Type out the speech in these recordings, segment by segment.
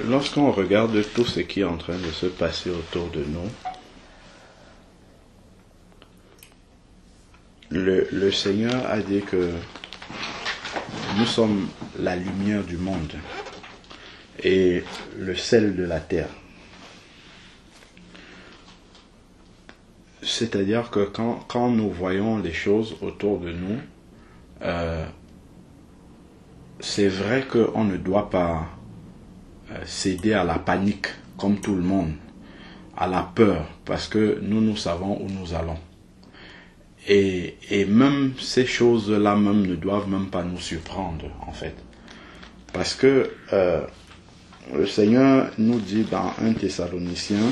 Lorsqu'on regarde tout ce qui est en train de se passer autour de nous, le Seigneur a dit que nous sommes la lumière du monde et le sel de la terre. C'est-à-dire que quand nous voyons les choses autour de nous, c'est vrai qu'on ne doit pas céder à la panique comme tout le monde, à la peur, parce que nous savons où nous allons. Et même ces choses-là même ne doivent même pas nous surprendre, en fait. Parce que le Seigneur nous dit dans 1 Thessaloniciens,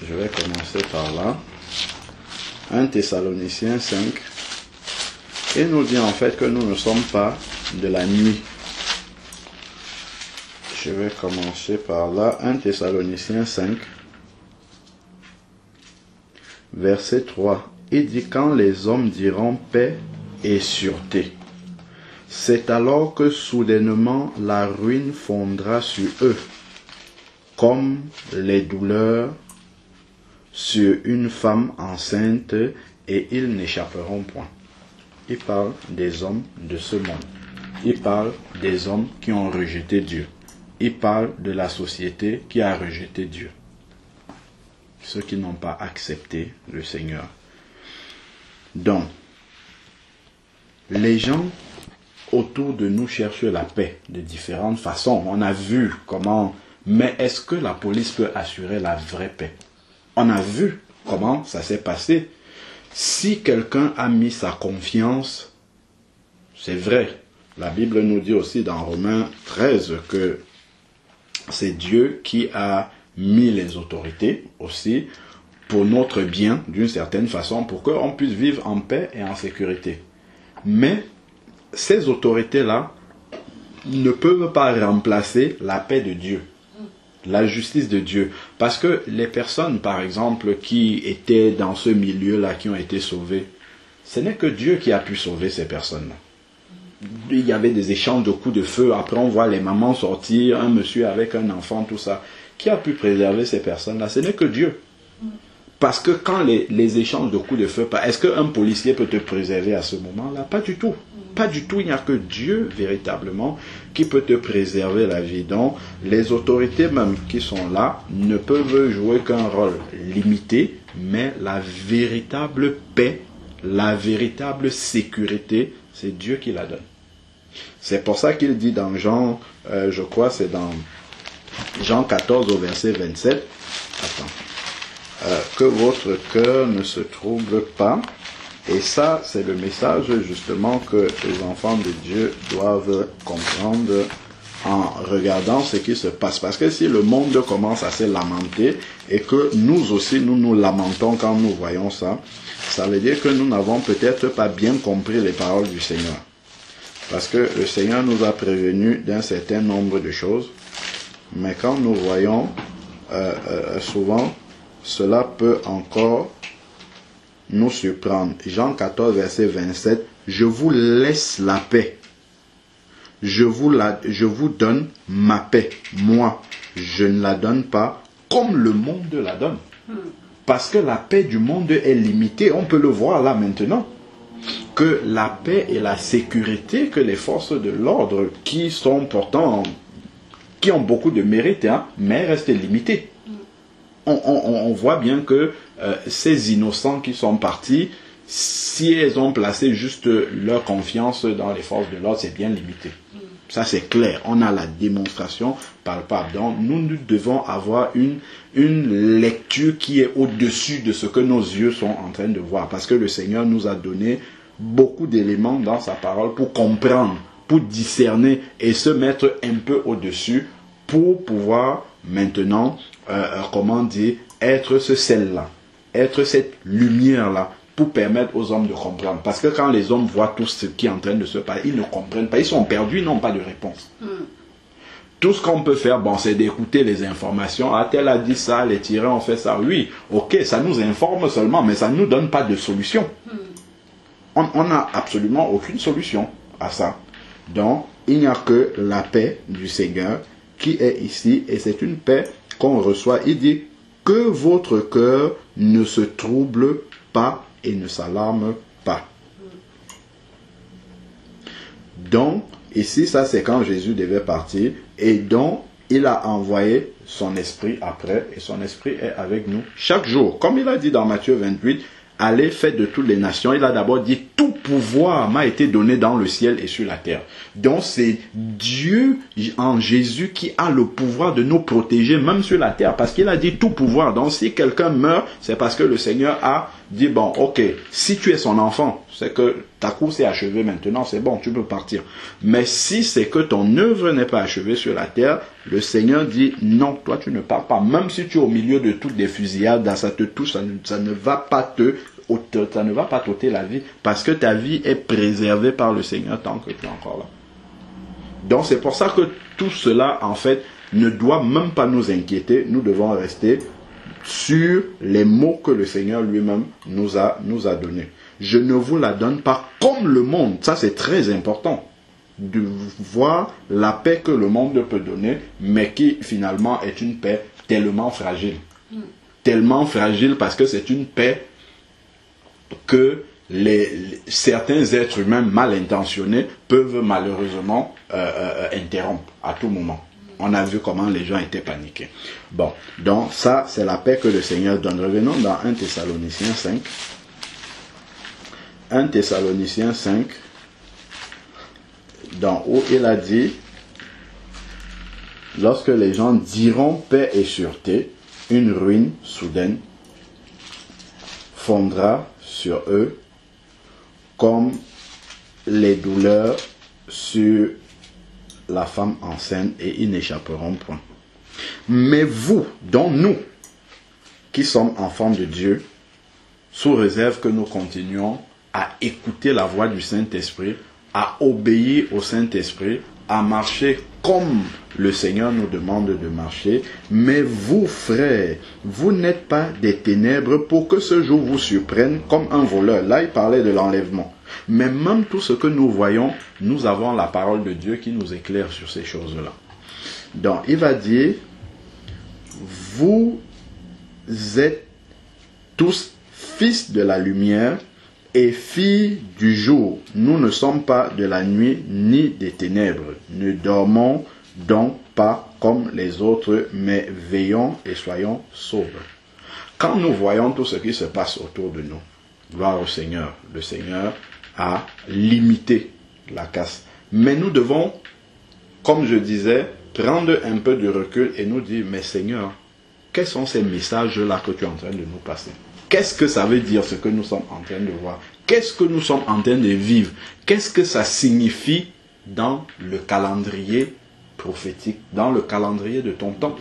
je vais commencer par là, 1 Thessaloniciens 5, il nous dit en fait que nous ne sommes pas de la nuit. Je vais commencer par là, 1 Thessaloniciens 5, verset 3. Il dit: quand les hommes diront paix et sûreté, c'est alors que soudainement la ruine fondra sur eux, comme les douleurs sur une femme enceinte, et ils n'échapperont point. Il parle des hommes de ce monde. Il parle des hommes qui ont rejeté Dieu. Il parle de la société qui a rejeté Dieu. Ceux qui n'ont pas accepté le Seigneur. Donc, les gens autour de nous cherchent la paix de différentes façons. On a vu comment... Mais est-ce que la police peut assurer la vraie paix? On a vu comment ça s'est passé. Si quelqu'un a mis sa confiance, c'est vrai. La Bible nous dit aussi dans Romains 13 que c'est Dieu qui a mis les autorités aussi pour notre bien, d'une certaine façon, pour qu'on puisse vivre en paix et en sécurité. Mais ces autorités-là ne peuvent pas remplacer la paix de Dieu, la justice de Dieu. Parce que les personnes, par exemple, qui étaient dans ce milieu-là, qui ont été sauvées, ce n'est que Dieu qui a pu sauver ces personnes-là. Il y avait des échanges de coups de feu. Après, on voit les mamans sortir, un monsieur avec un enfant, tout ça. Qui a pu préserver ces personnes-là? Ce n'est que Dieu. Parce que quand les échanges de coups de feu, est-ce qu'un policier peut te préserver à ce moment-là? Pas du tout. Pas du tout. Il n'y a que Dieu, véritablement, qui peut te préserver la vie. Donc, les autorités même qui sont là ne peuvent jouer qu'un rôle limité, mais la véritable paix, la véritable sécurité, c'est Dieu qui la donne. C'est pour ça qu'il dit dans Jean, je crois c'est dans Jean 14 au verset 27, que votre cœur ne se trouble pas. Et ça, c'est le message justement que les enfants de Dieu doivent comprendre en regardant ce qui se passe. Parce que si le monde commence à se lamenter et que nous aussi nous nous lamentons quand nous voyons ça, ça veut dire que nous n'avons peut-être pas bien compris les paroles du Seigneur. Parce que le Seigneur nous a prévenus d'un certain nombre de choses, mais quand nous voyons souvent, cela peut encore nous surprendre. Jean 14, verset 27, je vous laisse la paix. Je vous donne ma paix. Moi, je ne la donne pas comme le monde la donne. Parce que la paix du monde est limitée. On peut le voir là maintenant. Que la paix et la sécurité que les forces de l'ordre qui sont pourtant, qui ont beaucoup de mérite, mais restent limitées. On voit bien que ces innocents qui sont partis, si elles ont placé juste leur confiance dans les forces de l'ordre, c'est bien limité. Ça c'est clair, on a la démonstration palpable. Donc nous devons avoir une lecture qui est au-dessus de ce que nos yeux sont en train de voir. Parce que le Seigneur nous a donné beaucoup d'éléments dans sa parole pour comprendre, pour discerner et se mettre un peu au-dessus pour pouvoir maintenant, comment dire, être ce sel-là, être cette lumière-là, pour permettre aux hommes de comprendre. Parce que quand les hommes voient tout ce qui est en train de se passer, ils ne comprennent pas, ils sont perdus, ils n'ont pas de réponse. Tout ce qu'on peut faire, c'est d'écouter les informations. Ah, tel a dit ça, les tyrans ont fait ça. Oui, ok, ça nous informe seulement, mais ça ne nous donne pas de solution. On n'a absolument aucune solution à ça. Donc, il n'y a que la paix du Seigneur qui est ici, et c'est une paix qu'on reçoit. Il dit que votre cœur ne se trouble pas et ne s'alarme pas. Donc, ici, ça c'est quand Jésus devait partir, et donc, il a envoyé son esprit après, et son esprit est avec nous chaque jour. Comme il a dit dans Matthieu 28, allez, faites de toutes les nations. Il a d'abord dit, tout pouvoir m'a été donné dans le ciel et sur la terre. Donc c'est Dieu en Jésus qui a le pouvoir de nous protéger, même sur la terre, parce qu'il a dit tout pouvoir. Donc si quelqu'un meurt, c'est parce que le Seigneur a dit, bon, ok, si tu es son enfant, c'est que ta course est achevée maintenant, c'est bon, tu peux partir. Mais si c'est que ton œuvre n'est pas achevée sur la terre, le Seigneur dit, non, toi tu ne pars pas. Même si tu es au milieu de toutes les fusillades, ça te touche, ça ne va pas t'ôter la vie, parce que ta vie est préservée par le Seigneur tant que tu es encore là. Donc c'est pour ça que tout cela, en fait, ne doit même pas nous inquiéter. Nous devons rester sur les mots que le Seigneur lui-même nous a donnés. Je ne vous la donne pas comme le monde. Ça, c'est très important. De voir la paix que le monde peut donner, mais qui finalement est une paix tellement fragile. Tellement fragile parce que c'est une paix que certains êtres humains mal intentionnés peuvent malheureusement interrompre à tout moment. On a vu comment les gens étaient paniqués. Bon, donc ça, c'est la paix que le Seigneur donne. Revenons dans 1 Thessaloniciens 5. 1 Thessaloniciens 5, dans où il a dit, lorsque les gens diront paix et sûreté, une ruine soudaine fondra sur eux comme les douleurs sur la femme enceinte, et ils n'échapperont point. Mais vous, dont nous, qui sommes enfants de Dieu, sous réserve que nous continuons à écouter la voix du Saint-Esprit, à obéir au Saint-Esprit, à marcher comme le Seigneur nous demande de marcher. Mais vous, frères, vous n'êtes pas des ténèbres pour que ce jour vous surprenne comme un voleur. Là, il parlait de l'enlèvement. Mais même tout ce que nous voyons, nous avons la parole de Dieu qui nous éclaire sur ces choses-là. Donc, il va dire, vous êtes tous fils de la lumière et filles du jour. Nous ne sommes pas de la nuit ni des ténèbres. Ne dormons donc pas comme les autres, mais veillons et soyons sobres. Quand nous voyons tout ce qui se passe autour de nous, gloire au Seigneur. Le Seigneur a limité la casse. Mais nous devons, comme je disais, prendre un peu de recul et nous dire, mais Seigneur, quels sont ces messages-là que tu es en train de nous passer? Qu'est-ce que ça veut dire ce que nous sommes en train de voir? Qu'est-ce que nous sommes en train de vivre? Qu'est-ce que ça signifie dans le calendrier prophétique, dans le calendrier de ton temps?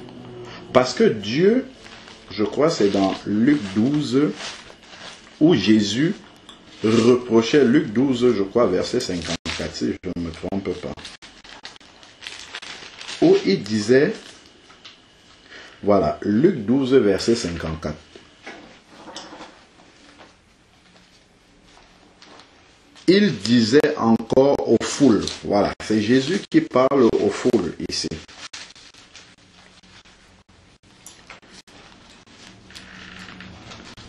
Parce que Dieu, je crois c'est dans Luc 12, où Jésus reprochait, Luc 12, je crois, verset 54, si je ne me trompe pas, où il disait, voilà, Luc 12, verset 54. Il disait encore aux foules, voilà, c'est Jésus qui parle aux foules ici.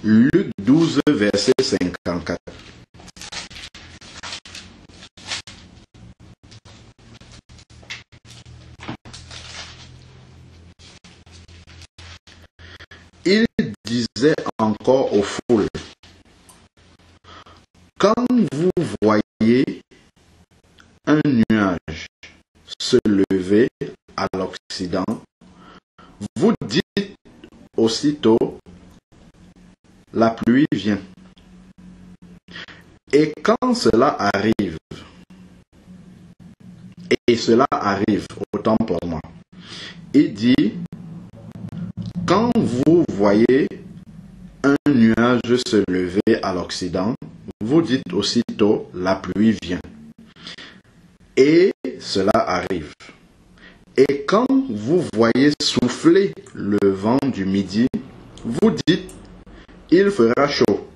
Luc 12, verset 54. Il disait encore aux foules, quand vous voyez un nuage se lever à l'Occident, vous dites aussitôt, la pluie vient. Et quand cela arrive, et cela arrive, autant pour moi, il dit, quand vous voyez un nuage se lever à l'Occident, vous dites aussitôt, la pluie vient. Et cela arrive. Et quand vous voyez souffler le vent du midi, vous dites, il fera chaud.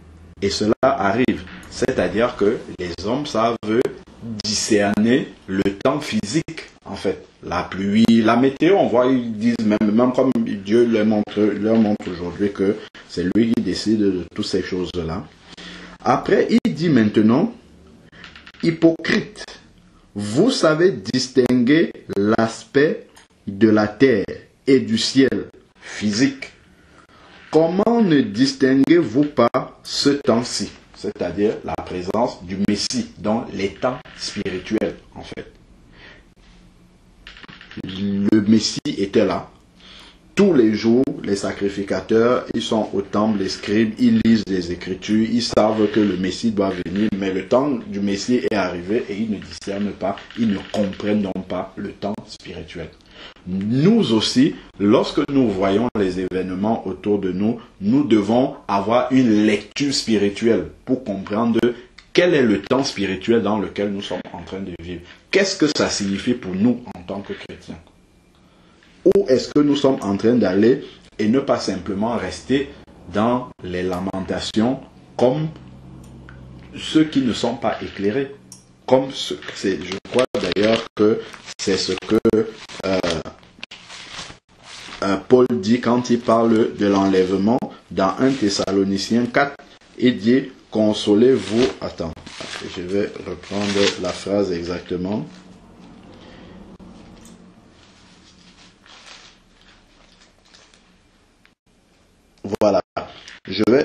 Et cela arrive. C'est-à-dire que les hommes savent discerner le temps physique, en fait. La pluie, la météo, on voit, ils disent même comme Dieu leur montre aujourd'hui que c'est lui qui décide de toutes ces choses-là. Après, il dit maintenant, hypocrite, vous savez distinguer l'aspect de la terre et du ciel physique. Comment ne distinguez-vous pas ce temps-ci, c'est-à-dire la présence du Messie dans les temps spirituels, en fait. Le Messie était là. Tous les jours, les sacrificateurs, ils sont au temple, les scribes, ils lisent les Écritures, ils savent que le Messie doit venir, mais le temps du Messie est arrivé et ils ne discernent pas, ils ne comprennent donc pas le temps spirituel. Nous aussi, lorsque nous voyons les événements autour de nous, nous devons avoir une lecture spirituelle pour comprendre quel est le temps spirituel dans lequel nous sommes en train de vivre. Qu'est-ce que ça signifie pour nous en tant que chrétiens? Où est-ce que nous sommes en train d'aller et ne pas simplement rester dans les lamentations comme ceux qui ne sont pas éclairés. Je crois d'ailleurs que c'est ce que Paul dit quand il parle de l'enlèvement dans 1 Thessaloniciens 4. Il dit, consolez-vous. Attends, je vais reprendre la phrase exactement. Voilà, je vais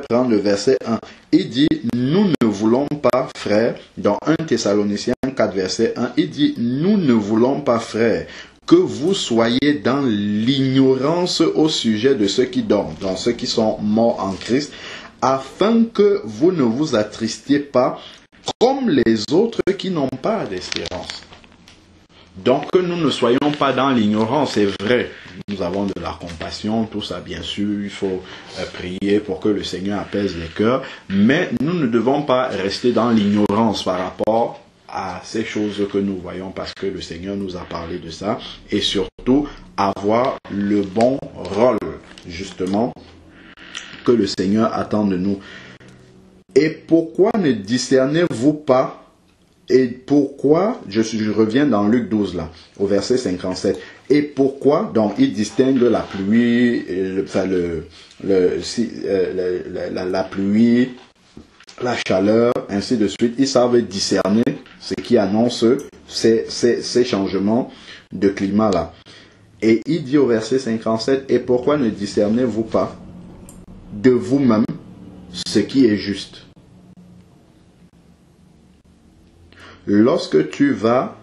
prendre le verset 1. Il dit, nous ne voulons pas, frères, dans 1 Thessaloniciens 4, verset 1, il dit, nous ne voulons pas, frères, que vous soyez dans l'ignorance au sujet de ceux qui dorment, dans ceux qui sont morts en Christ, afin que vous ne vous attristiez pas comme les autres qui n'ont pas d'espérance. Donc que nous ne soyons pas dans l'ignorance, c'est vrai. Nous avons de la compassion, tout ça bien sûr, il faut prier pour que le Seigneur apaise les cœurs, mais nous ne devons pas rester dans l'ignorance par rapport à ces choses que nous voyons parce que le Seigneur nous a parlé de ça, et surtout avoir le bon rôle justement que le Seigneur attend de nous. Et pourquoi ne discernez-vous pas? Et pourquoi, je reviens dans Luc 12 là, au verset 57. Et pourquoi, donc il distingue la pluie, la pluie, la chaleur, ainsi de suite. Ils savent discerner ce qui annonce ces changements de climat là. Et il dit au verset 57, et pourquoi ne discernez-vous pas de vous-même ce qui est juste? Lorsque tu vas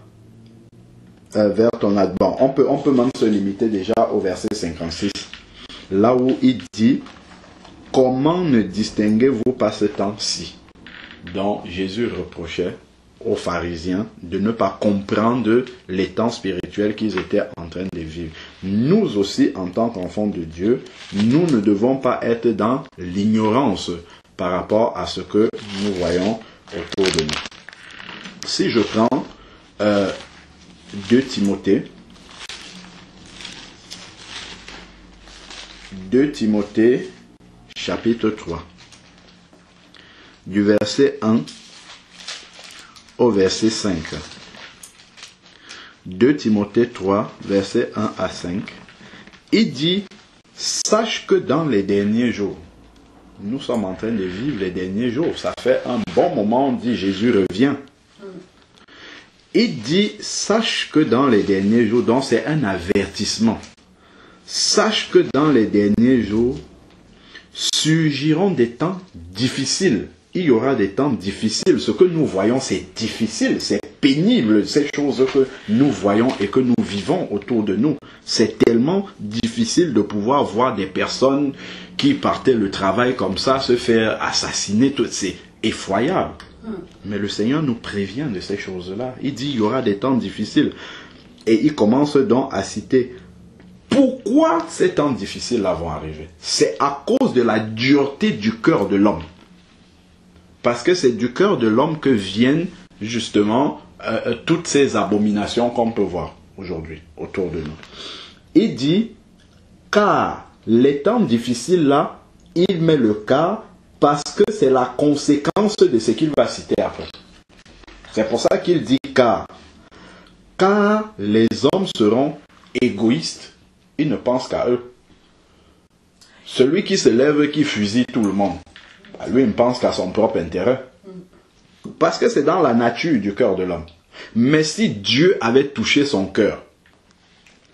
vers ton bon, on peut même se limiter déjà au verset 56, là où il dit, comment ne distinguez-vous pas ce temps-ci? Donc Jésus reprochait aux pharisiens de ne pas comprendre les temps spirituels qu'ils étaient en train de vivre. Nous aussi, en tant qu'enfants de Dieu, nous ne devons pas être dans l'ignorance par rapport à ce que nous voyons autour de nous. Si je prends 2 Timothée, chapitre 3, du verset 1 au verset 5. 2 Timothée 3, verset 1 à 5. Il dit, sache que dans les derniers jours, nous sommes en train de vivre les derniers jours. Ça fait un bon moment, on dit Jésus revient. Il dit, sache que dans les derniers jours, donc c'est un avertissement. Sache que dans les derniers jours, surgiront des temps difficiles. Il y aura des temps difficiles. Ce que nous voyons, c'est difficile, c'est pénible. Ces choses que nous voyons et que nous vivons autour de nous, c'est tellement difficile de pouvoir voir des personnes qui partaient le travail comme ça, se faire assassiner. C'est effroyable. Mais le Seigneur nous prévient de ces choses-là. Il dit, il y aura des temps difficiles. Et il commence donc à citer pourquoi ces temps difficiles-là vont arriver. C'est à cause de la dureté du cœur de l'homme. Parce que c'est du cœur de l'homme que viennent justement toutes ces abominations qu'on peut voir aujourd'hui autour de nous. Il dit, car les temps difficiles là, il met le cas Parce que c'est la conséquence de ce qu'il va citer après. C'est pour ça qu'il dit car les hommes seront égoïstes, ils ne pensent qu'à eux. Celui qui se lève, qui fusille tout le monde, lui, il ne pense qu'à son propre intérêt. Parce que c'est dans la nature du cœur de l'homme. Mais si Dieu avait touché son cœur,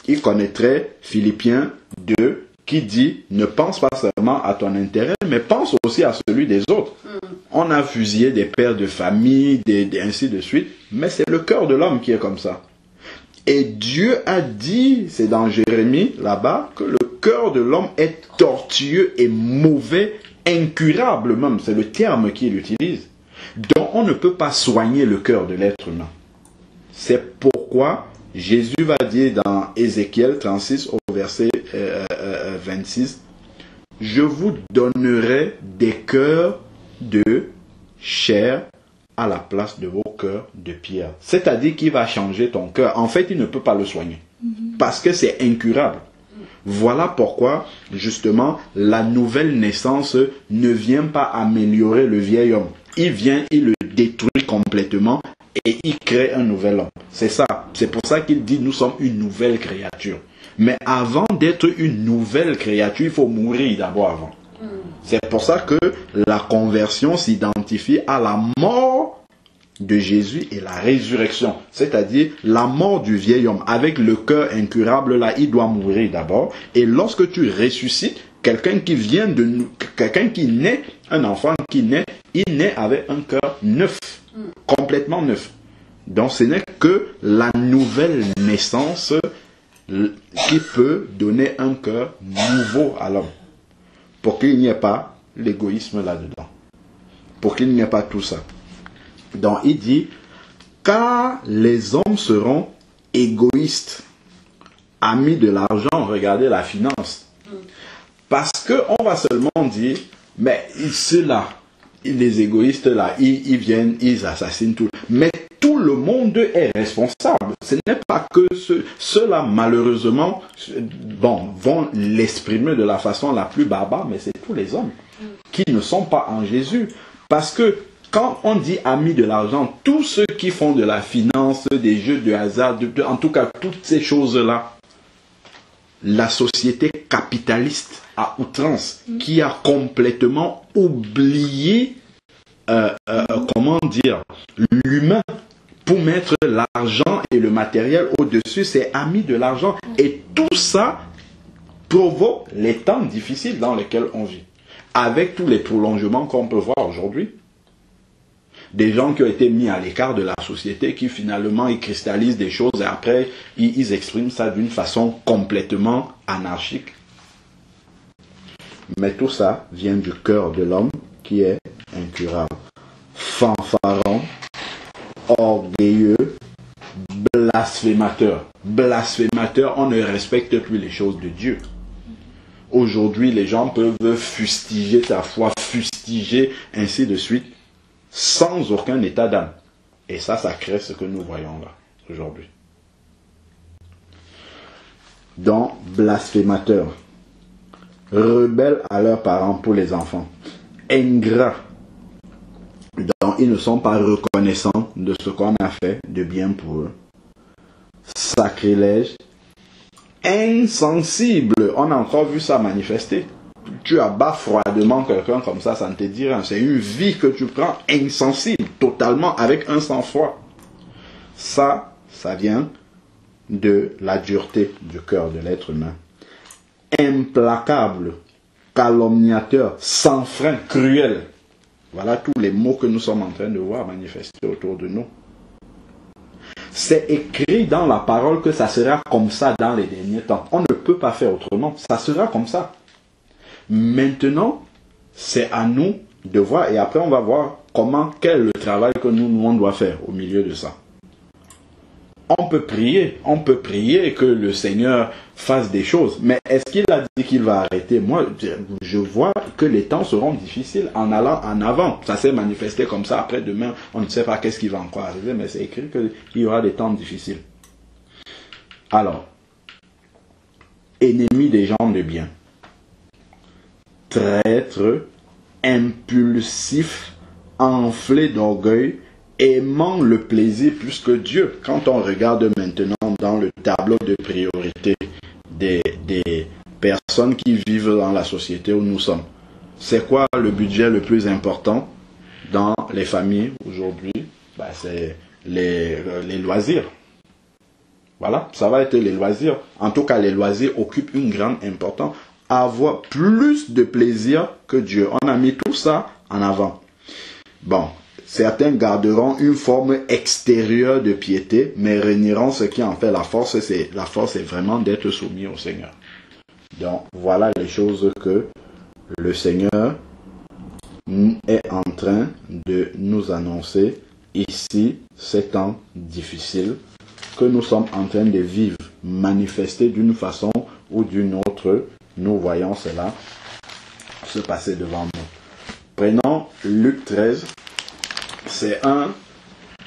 il connaîtrait Philippiens 2 qui dit ne pense pas seulement à ton intérêt, mais pense aussi à celui des autres. On a fusillé des pères de famille, ainsi de suite, mais c'est le cœur de l'homme qui est comme ça. Et Dieu a dit, c'est dans Jérémie là-bas, que le cœur de l'homme est tortueux et mauvais, incurable même, c'est le terme qu'il utilise. Donc on ne peut pas soigner le cœur de l'être humain. C'est pourquoi Jésus va dire dans Ézéchiel 36 au verset 26, « Je vous donnerai des cœurs de chair à la place de vos cœurs de pierre. » C'est-à-dire qu'il va changer ton cœur. En fait, il ne peut pas le soigner. Parce que c'est incurable. Voilà pourquoi, justement, la nouvelle naissance ne vient pas améliorer le vieil homme. Il vient, il le détruit complètement et il crée un nouvel homme. C'est ça. C'est pour ça qu'il dit nous sommes une nouvelle créature. Mais avant d'être une nouvelle créature, il faut mourir d'abord avant. C'est pour ça que la conversion s'identifie à la mort de Jésus et la résurrection. C'est-à-dire la mort du vieil homme. Avec le cœur incurable là, il doit mourir d'abord. Et lorsque tu ressuscites, quelqu'un qui vient de nous, quelqu'un qui naît, un enfant qui naît, il naît avec un cœur neuf, complètement neuf. Donc ce n'est que la nouvelle naissance qui peut donner un cœur nouveau à l'homme. Pour qu'il n'y ait pas l'égoïsme là-dedans. Pour qu'il n'y ait pas tout ça. Donc il dit, car les hommes seront égoïstes, amis de l'argent, regardez la finance. Parce qu'on va seulement dire, mais ceux-là, les égoïstes là, ils viennent, ils assassinent tout. Mais tout le monde est responsable. Ce n'est pas que ceux-là, malheureusement, vont l'exprimer de la façon la plus barbare, mais c'est tous les hommes qui ne sont pas en Jésus. Parce que quand on dit amis de l'argent, tous ceux qui font de la finance, des jeux de hasard, en tout cas toutes ces choses-là, la société capitaliste à outrance qui a complètement oublié l'humain pour mettre l'argent et le matériel au-dessus, c'est amis de l'argent. Et tout ça provoque les temps difficiles dans lesquels on vit. Avec tous les prolongements qu'on peut voir aujourd'hui. Des gens qui ont été mis à l'écart de la société, qui finalement ils cristallisent des choses et après ils expriment ça d'une façon complètement anarchique. Mais tout ça vient du cœur de l'homme qui est incurable. Fanfaron, orgueilleux, blasphémateur. Blasphémateur, on ne respecte plus les choses de Dieu. Aujourd'hui, les gens peuvent fustiger ta foi, fustiger, ainsi de suite, sans aucun état d'âme. Et ça crée ce que nous voyons là, aujourd'hui. Donc, blasphémateurs, rebelles à leurs parents pour les enfants, ingrats, donc ils ne sont pas reconnaissants de ce qu'on a fait de bien pour eux, sacrilèges, insensibles, on a encore vu ça manifester. Tu abats froidement quelqu'un comme ça ne te dit rien. C'est une vie que tu prends insensible, totalement, avec un sang-froid. Ça vient de la dureté du cœur de l'être humain. Implacable, calomniateur, sans frein, cruel. Voilà tous les mots que nous sommes en train de voir manifester autour de nous. C'est écrit dans la parole que ça sera comme ça dans les derniers temps. On ne peut pas faire autrement. Ça sera comme ça. Maintenant, c'est à nous de voir et après on va voir quel est le travail que nous on doit faire au milieu de ça. On peut prier que le Seigneur fasse des choses, mais est-ce qu'il a dit qu'il va arrêter? Moi, je vois que les temps seront difficiles en allant en avant. Ça s'est manifesté comme ça, après demain, on ne sait pas qu'est-ce qui va encore arriver, mais c'est écrit qu'il y aura des temps difficiles. Alors, ennemis des gens de bien, traîtres, impulsifs, enflés d'orgueil, aimant le plaisir plus que Dieu. Quand on regarde maintenant dans le tableau de priorité des personnes qui vivent dans la société où nous sommes, c'est quoi le budget le plus important dans les familles aujourd'hui? C'est les loisirs. Voilà, ça va être les loisirs. En tout cas, les loisirs occupent une grande importance. Avoir plus de plaisir que Dieu. On a mis tout ça en avant. Bon, certains garderont une forme extérieure de piété, mais renieront ce qui en fait la force. La force est vraiment d'être soumis au Seigneur. Donc, voilà les choses que le Seigneur est en train de nous annoncer ici, ces temps difficiles que nous sommes en train de vivre, manifestés d'une façon ou d'une autre. Nous voyons cela se passer devant nous. Prenons Luc 13. C'est un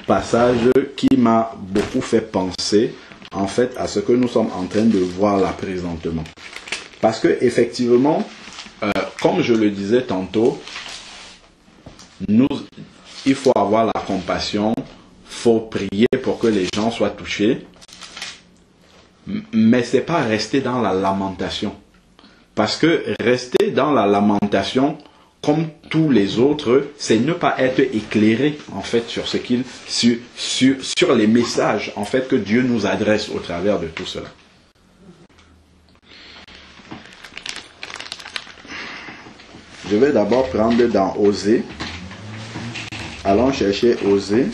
passage qui m'a beaucoup fait penser, en fait, à ce que nous sommes en train de voir là présentement. Parce que, effectivement, comme je le disais tantôt, il faut avoir la compassion, il faut prier pour que les gens soient touchés, mais ce n'est pas rester dans la lamentation. Parce que rester dans la lamentation, comme tous les autres, c'est ne pas être éclairé en fait sur les messages en fait que Dieu nous adresse au travers de tout cela. Je vais d'abord prendre dans Osée. Allons chercher Osée.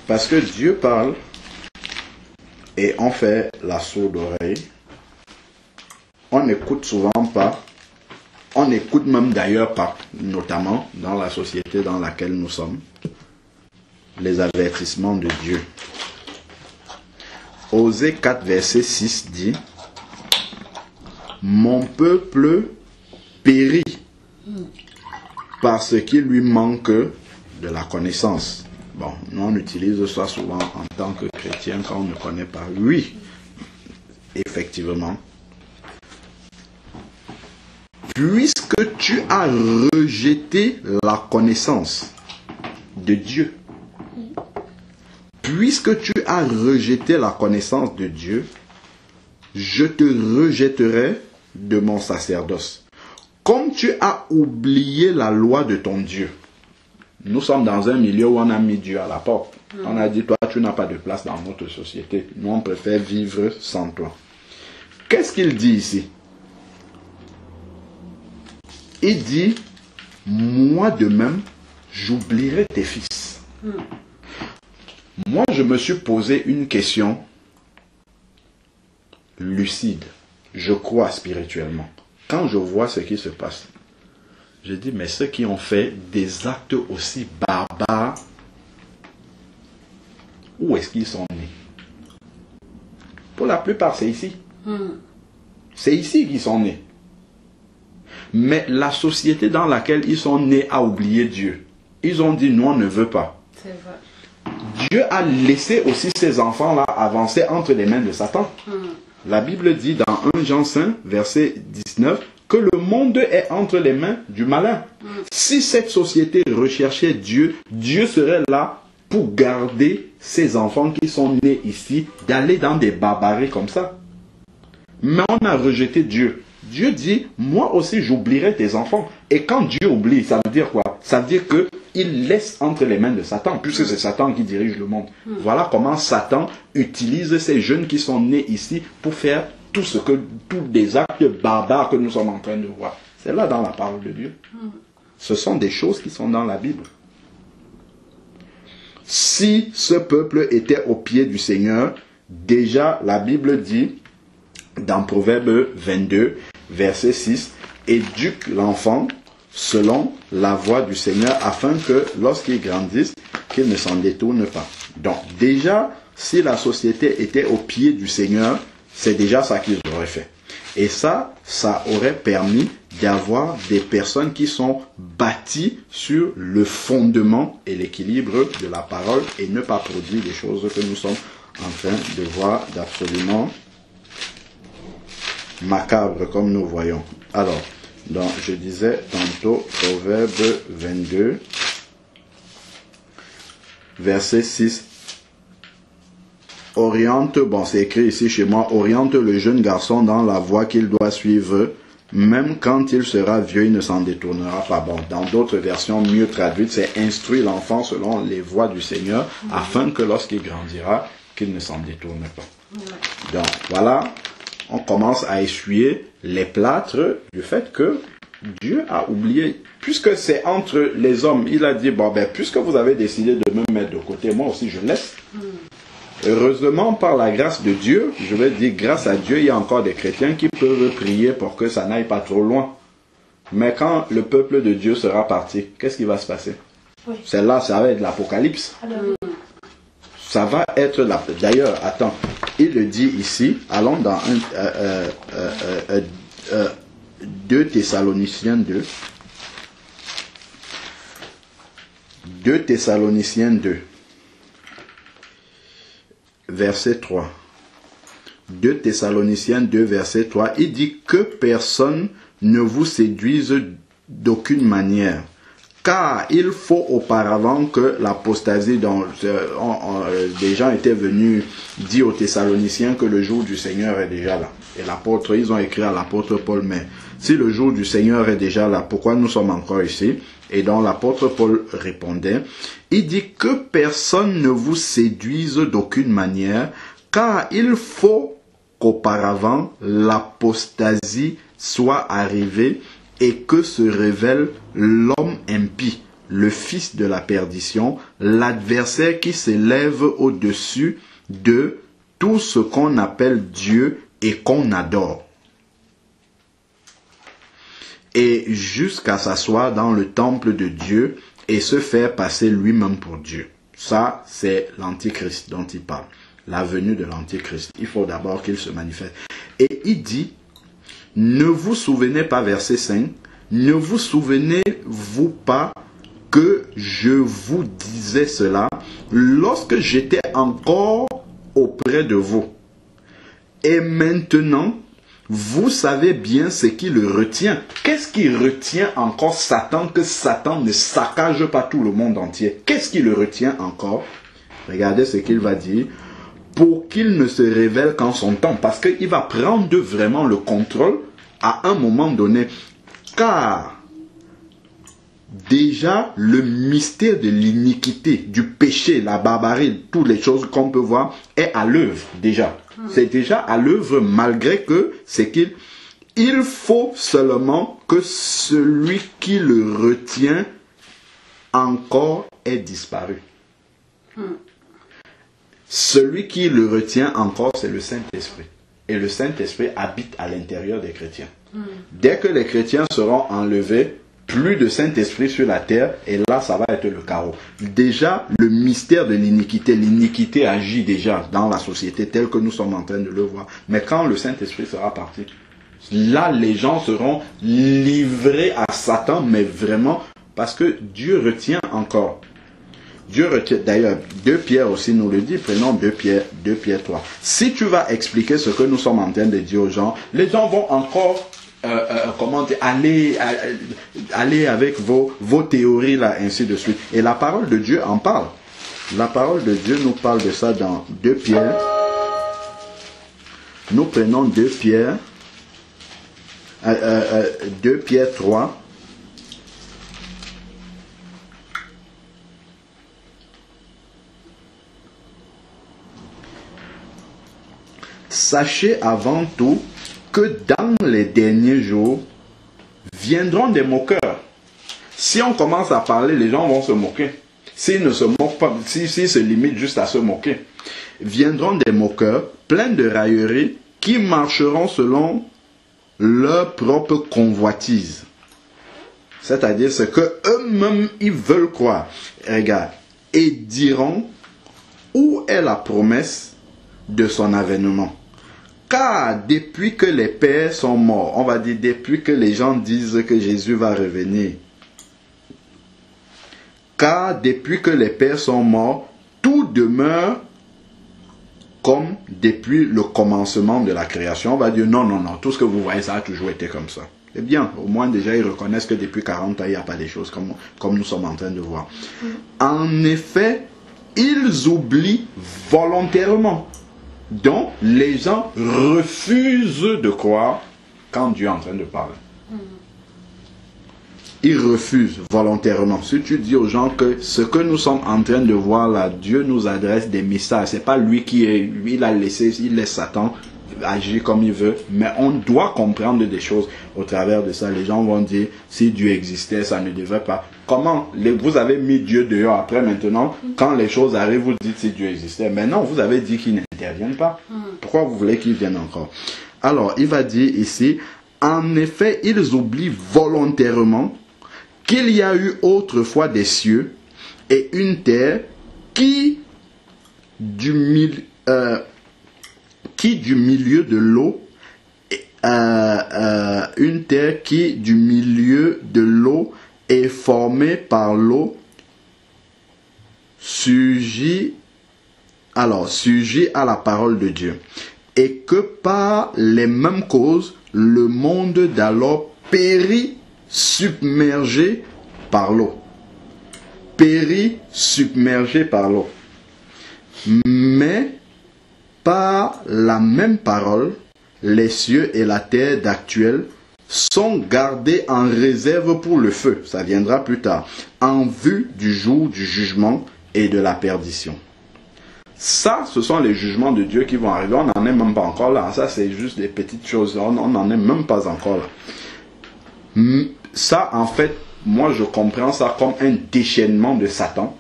Parce que Dieu parle et on fait la sourde oreille. On n'écoute souvent pas. On n'écoute même d'ailleurs pas, notamment dans la société dans laquelle nous sommes, les avertissements de Dieu. Osée 4, verset 6 dit: mon peuple périt parce qu'il lui manque de la connaissance. Bon, nous on utilise ça souvent en tant que chrétien quand on ne connaît pas. Oui, effectivement. Puisque tu as rejeté la connaissance de Dieu, puisque tu as rejeté la connaissance de Dieu, je te rejetterai de mon sacerdoce. Comme tu as oublié la loi de ton Dieu. Nous sommes dans un milieu où on a mis Dieu à la porte. On a dit, toi, tu n'as pas de place dans notre société. Nous, on préfère vivre sans toi. Qu'est-ce qu'il dit ici? Il dit, moi de même, j'oublierai tes fils. Moi, je me suis posé une question lucide. Je crois spirituellement. Quand je vois ce qui se passe, je dis, mais ceux qui ont fait des actes aussi barbares, où est-ce qu'ils sont nés? Pour la plupart, c'est ici. C'est ici qu'ils sont nés. Mais la société dans laquelle ils sont nés a oublié Dieu. Ils ont dit, nous, on ne veut pas. C'est vrai. Dieu a laissé aussi ces enfants-là avancer entre les mains de Satan. La Bible dit dans 1 Jean 5, verset 19, que le monde est entre les mains du malin. Si cette société recherchait Dieu, Dieu serait là pour garder ces enfants qui sont nés ici, d'aller dans des barbaries comme ça. Mais on a rejeté Dieu. Dieu dit, moi aussi j'oublierai tes enfants. Et quand Dieu oublie, ça veut dire quoi? Ça veut dire qu'il laisse entre les mains de Satan, puisque c'est Satan qui dirige le monde. Voilà comment Satan utilise ces jeunes qui sont nés ici pour faire tous des actes barbares que nous sommes en train de voir. C'est là dans la parole de Dieu. Ce sont des choses qui sont dans la Bible. Si ce peuple était au pied du Seigneur, déjà la Bible dit, dans Proverbe 22, verset 6, éduque l'enfant selon la voie du Seigneur, afin que lorsqu'il grandisse, qu'il ne s'en détourne pas. Donc déjà, si la société était au pied du Seigneur, c'est déjà ça qu'ils auraient fait. Et ça aurait permis d'avoir des personnes qui sont bâties sur le fondement et l'équilibre de la parole et ne pas produire des choses que nous sommes en train de voir d'absolument macabre, comme nous voyons. Alors, donc, je disais tantôt, Proverbe 22, verset 6. Oriente, bon c'est écrit ici chez moi, oriente le jeune garçon dans la voie qu'il doit suivre, même quand il sera vieux, il ne s'en détournera pas. Bon, dans d'autres versions mieux traduites, c'est instruire l'enfant selon les voies du Seigneur, afin que lorsqu'il grandira, qu'il ne s'en détourne pas. Donc voilà, on commence à essuyer les plâtres du fait que Dieu a oublié, puisque c'est entre les hommes, il a dit, bon ben, puisque vous avez décidé de me mettre de côté, moi aussi je laisse. Heureusement, par la grâce de Dieu, je vais dire grâce à Dieu, il y a encore des chrétiens qui peuvent prier pour que ça n'aille pas trop loin. Mais quand le peuple de Dieu sera parti, qu'est-ce qui va se passer? Oui. C'est là, ça va être l'Apocalypse. Ça va être la... D'ailleurs, attends, il le dit ici, allons dans 2 Thessaloniciens 2. 2 Thessaloniciens 2. Verset 3. 2 Thessaloniciens 2, verset 3. Il dit que personne ne vous séduise d'aucune manière. Car il faut auparavant que l'apostasie dont des gens étaient venus dire aux Thessaloniciens que le jour du Seigneur est déjà là. Et l'apôtre, ils ont écrit à l'apôtre Paul, mais si le jour du Seigneur est déjà là, pourquoi nous sommes encore ici? Et donc l'apôtre Paul répondait, il dit que personne ne vous séduise d'aucune manière, car il faut qu'auparavant l'apostasie soit arrivée et que se révèle l'homme impie, le fils de la perdition, l'adversaire qui s'élève au-dessus de tout ce qu'on appelle Dieu et qu'on adore, et jusqu'à s'asseoir dans le temple de Dieu et se faire passer lui-même pour Dieu. Ça, c'est l'Antichrist dont il parle, la venue de l'Antichrist. Il faut d'abord qu'il se manifeste. Et il dit, ne vous souvenez pas, verset 5, ne vous souvenez-vous pas que je vous disais cela lorsque j'étais encore auprès de vous. Et maintenant, vous savez bien ce qui le retient. Qu'est-ce qui retient encore Satan, que Satan ne saccage pas tout le monde entier? Qu'est-ce qui le retient encore? Regardez ce qu'il va dire. Pour qu'il ne se révèle qu'en son temps. Parce qu'il va prendre vraiment le contrôle à un moment donné. Car déjà le mystère de l'iniquité, du péché, la barbarie, toutes les choses qu'on peut voir est à l'œuvre déjà. C'est déjà à l'œuvre malgré que c'est il faut seulement que celui qui le retient encore ait disparu. Celui qui le retient encore, c'est le Saint-Esprit. Et le Saint-Esprit habite à l'intérieur des chrétiens. Dès que les chrétiens seront enlevés, plus de Saint-Esprit sur la terre, et là, ça va être le chaos. Déjà, le mystère de l'iniquité, l'iniquité agit déjà dans la société telle que nous sommes en train de le voir. Mais quand le Saint-Esprit sera parti, là, les gens seront livrés à Satan, mais vraiment, parce que Dieu retient encore. Dieu retient, d'ailleurs, 2 Pierre aussi nous le dit, prenons 2 Pierre 3. Si tu vas expliquer ce que nous sommes en train de dire aux gens, les gens vont encore... comment dire, aller avec vos théories là, ainsi de suite. Et la parole de Dieu en parle. La parole de Dieu nous parle de ça dans 2 Pierre. Nous prenons 2 Pierre 3. Sachez avant tout que dans les derniers jours, viendront des moqueurs. Si on commence à parler, les gens vont se moquer. S'ils ne se moquent pas, s'ils se limitent juste à se moquer, viendront des moqueurs, pleins de railleries, qui marcheront selon leur propre convoitise. C'est-à-dire ce que eux-mêmes ils veulent croire. Regarde, et diront, où est la promesse de son avènement? Car depuis que les pères sont morts, on va dire depuis que les gens disent que Jésus va revenir, car depuis que les pères sont morts, tout demeure comme depuis le commencement de la création. On va dire non, non, non, tout ce que vous voyez, ça a toujours été comme ça. Eh bien, au moins déjà, ils reconnaissent que depuis 40 ans, il n'y a pas des choses comme nous sommes en train de voir. En effet, ils oublient volontairement. Donc, les gens refusent de croire quand Dieu est en train de parler. Ils refusent volontairement. Si tu dis aux gens que ce que nous sommes en train de voir là, Dieu nous adresse des messages. C'est pas lui qui est, lui il a laissé, il laisse Satan agir comme il veut. Mais on doit comprendre des choses au travers de ça. Les gens vont dire, si Dieu existait, ça ne devrait pas. Comment vous avez mis Dieu dehors après maintenant, quand les choses arrivent, vous dites si Dieu existait. Mais non, vous avez dit qu'il n'intervienne pas. Pourquoi vous voulez qu'il vienne encore? Alors, il va dire ici, en effet, ils oublient volontairement qu'il y a eu autrefois des cieux et une terre qui du milieu de l'eau, une terre qui du milieu de l'eau est formée par l'eau, sujet à la parole de Dieu, et que par les mêmes causes, le monde d'alors périt submergé par l'eau. Périt submergé par l'eau. Mais par la même parole, les cieux et la terre d'actuel sont gardés en réserve pour le feu, ça viendra plus tard, en vue du jour du jugement et de la perdition. Ça, ce sont les jugements de Dieu qui vont arriver. On n'en est même pas encore là. Ça, c'est juste des petites choses. On n'en est même pas encore là. Ça, en fait, moi, je comprends ça comme un déchaînement de Satan,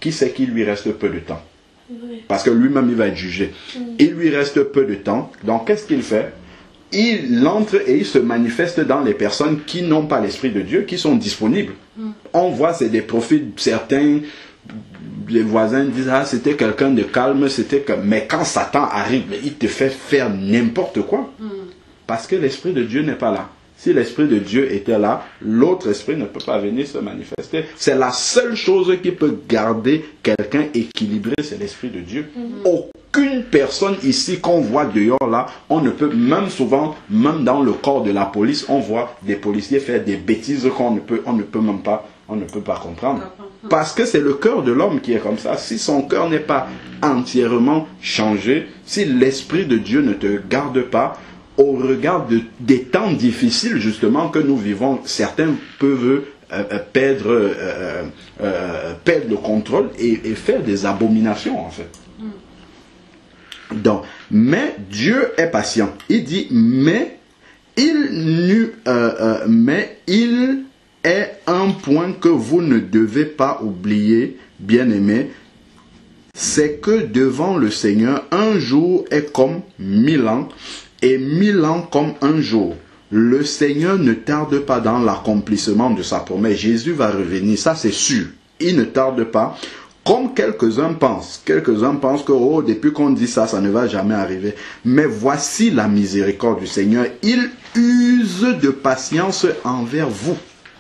qui sait qu'il lui reste peu de temps. Parce que lui-même, il va être jugé. Il lui reste peu de temps. Donc, qu'est-ce qu'il fait? Il entre et il se manifeste dans les personnes qui n'ont pas l'Esprit de Dieu, qui sont disponibles. On voit, c'est des prophètes, certains, les voisins disent, ah, c'était quelqu'un de calme, mais quand Satan arrive, il te fait faire n'importe quoi. Parce que l'Esprit de Dieu n'est pas là. Si l'Esprit de Dieu était là, l'autre esprit ne peut pas venir se manifester. C'est la seule chose qui peut garder quelqu'un équilibré, c'est l'Esprit de Dieu. Aucune personne ici qu'on voit dehors là, on ne peut, même souvent, même dans le corps de la police, on voit des policiers faire des bêtises qu'on ne peut même pas, on ne peut pas comprendre. Parce que c'est le cœur de l'homme qui est comme ça. Si son cœur n'est pas entièrement changé, si l'Esprit de Dieu ne te garde pas, au regard des temps difficiles justement que nous vivons, certains peuvent perdre le contrôle et faire des abominations en fait. Donc, mais Dieu est patient. Il dit, mais il est un point que vous ne devez pas oublier, bien-aimés, c'est que devant le Seigneur, un jour est comme 1000 ans, et 1000 ans comme un jour. Le Seigneur ne tarde pas dans l'accomplissement de sa promesse. Jésus va revenir, ça c'est sûr. Il ne tarde pas. Comme quelques-uns pensent. Quelques-uns pensent que, oh, depuis qu'on dit ça, ça ne va jamais arriver. Mais voici la miséricorde du Seigneur. Il use de patience envers vous.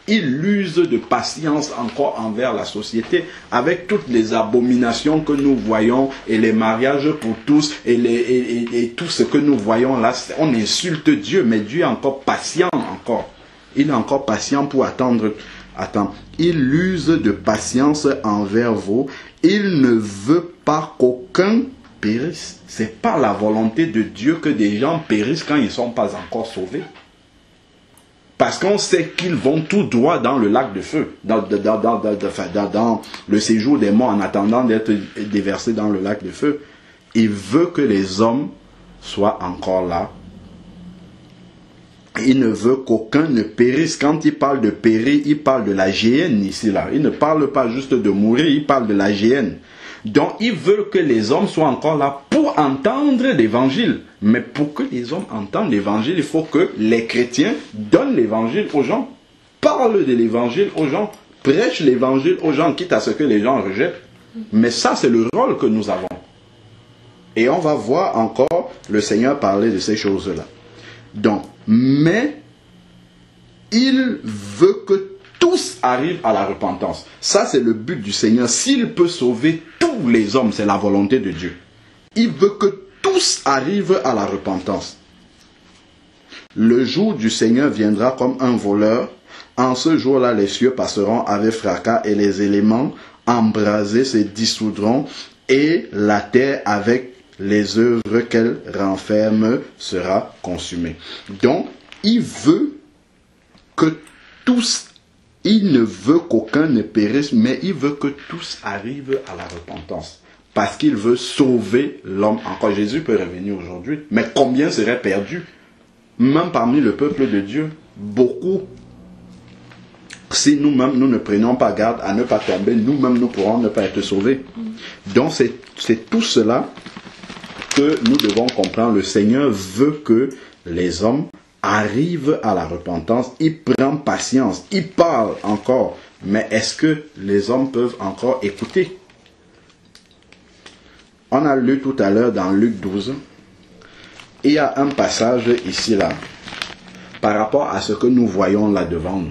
Il use de patience encore envers la société, avec toutes les abominations que nous voyons et les mariages pour tous et tout ce que nous voyons là. On insulte Dieu, mais Dieu est encore patient encore. Il est encore patient pour attendre. Il use de patience envers vous. Il ne veut pas qu'aucun périsse. C'est pas la volonté de Dieu que des gens périssent quand ils ne sont pas encore sauvés. Parce qu'on sait qu'ils vont tout droit dans le lac de feu, dans le séjour des morts en attendant d'être déversés dans le lac de feu. Il veut que les hommes soient encore là. Il ne veut qu'aucun ne périsse. Quand il parle de périr, il parle de la géhenne ici là. Il ne parle pas juste de mourir, il parle de la géhenne. Donc il veut que les hommes soient encore là pour entendre l'évangile. Mais pour que les hommes entendent l'évangile, il faut que les chrétiens donnent l'évangile aux gens. Parlent de l'évangile aux gens. Prêchent l'évangile aux gens, quitte à ce que les gens rejettent. Mais ça, c'est le rôle que nous avons. Et on va voir encore le Seigneur parler de ces choses-là. Donc, mais il veut que tous arrivent à la repentance. Ça, c'est le but du Seigneur. S'il peut sauver tous les hommes, c'est la volonté de Dieu. Il veut que tous arrivent à la repentance. Le jour du Seigneur viendra comme un voleur. En ce jour-là, les cieux passeront avec fracas et les éléments embrasés se dissoudront et la terre avec les œuvres qu'elle renferme sera consumée. Donc, il veut que tous, il ne veut qu'aucun ne périsse, mais il veut que tous arrivent à la repentance. Parce qu'il veut sauver l'homme. Encore, Jésus peut revenir aujourd'hui, mais combien seraient perdus? Même parmi le peuple de Dieu, beaucoup. Si nous-mêmes, nous ne prenions pas garde à ne pas tomber, nous-mêmes, nous pourrons ne pas être sauvés. Donc, c'est tout cela que nous devons comprendre. Le Seigneur veut que les hommes arrivent à la repentance. Il prend patience. Il parle encore. Mais est-ce que les hommes peuvent encore écouter? On a lu tout à l'heure dans Luc 12. Il y a un passage ici, là, par rapport à ce que nous voyons là devant nous.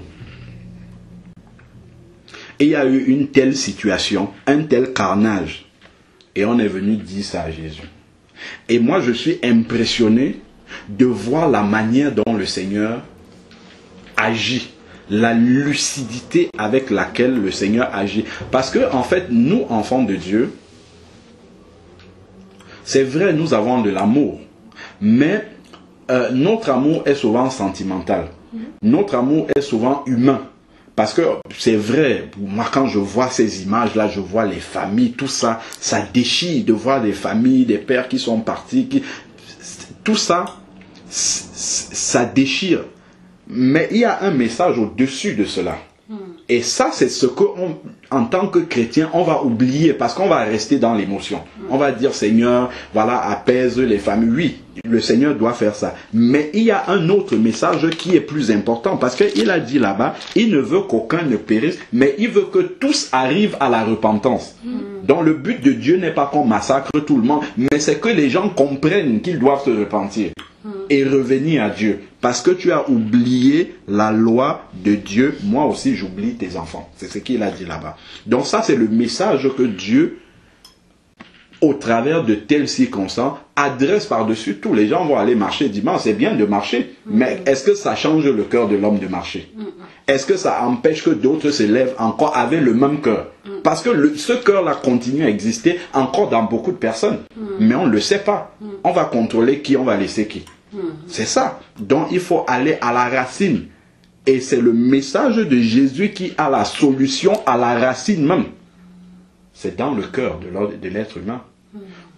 Et il y a eu une telle situation, un tel carnage. Et on est venu dire ça à Jésus. Et moi, je suis impressionné de voir la manière dont le Seigneur agit. La lucidité avec laquelle le Seigneur agit. Parce que, en fait, nous, enfants de Dieu, c'est vrai, nous avons de l'amour. Mais notre amour est souvent sentimental. Notre amour est souvent humain. Parce que c'est vrai, moi quand je vois ces images-là, je vois les familles, tout ça, ça déchire de voir des familles, des pères qui sont partis. Tout ça, ça déchire. Mais il y a un message au-dessus de cela. Et ça, c'est ce qu'on, en tant que chrétien, on va oublier parce qu'on va rester dans l'émotion. On va dire, Seigneur, voilà, apaise les familles. Oui, le Seigneur doit faire ça. Mais il y a un autre message qui est plus important parce qu'il a dit là-bas, il ne veut qu'aucun ne périsse, mais il veut que tous arrivent à la repentance. Donc le but de Dieu n'est pas qu'on massacre tout le monde, mais c'est que les gens comprennent qu'ils doivent se repentir et revenir à Dieu. Parce que tu as oublié la loi de Dieu, moi aussi j'oublie tes enfants. C'est ce qu'il a dit là-bas. Donc ça c'est le message que Dieu, au travers de telles circonstances, adresse par-dessus tout. Les gens vont aller marcher dimanche, c'est bien de marcher, mais est-ce que ça change le cœur de l'homme de marcher? Est-ce que ça empêche que d'autres se lèvent encore avec le même cœur? Parce que ce cœur-là continue à exister encore dans beaucoup de personnes, mais on ne le sait pas. On va contrôler qui, on va laisser qui. C'est ça. Donc il faut aller à la racine. Et c'est le message de Jésus qui a la solution à la racine même. C'est dans le cœur de l'être humain.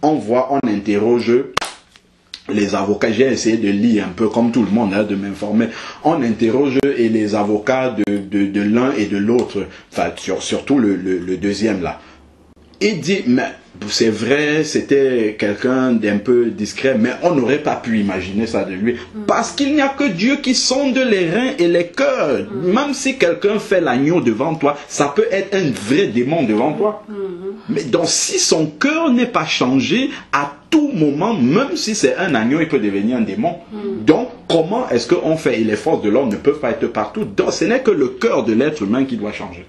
On voit, on interroge les avocats. J'ai essayé de lire un peu comme tout le monde, de m'informer. On interroge et les avocats de l'un et de l'autre. Enfin, surtout le deuxième là. Il dit, mais c'est vrai, c'était quelqu'un d'un peu discret, mais on n'aurait pas pu imaginer ça de lui. Parce qu'il n'y a que Dieu qui sonde les reins et les cœurs. Même si quelqu'un fait l'agneau devant toi, ça peut être un vrai démon devant toi. Mais donc si son cœur n'est pas changé, à tout moment, même si c'est un agneau, il peut devenir un démon. Donc comment est-ce qu'on fait? Et les forces de l'homme ne peuvent pas être partout. Donc ce n'est que le cœur de l'être humain qui doit changer.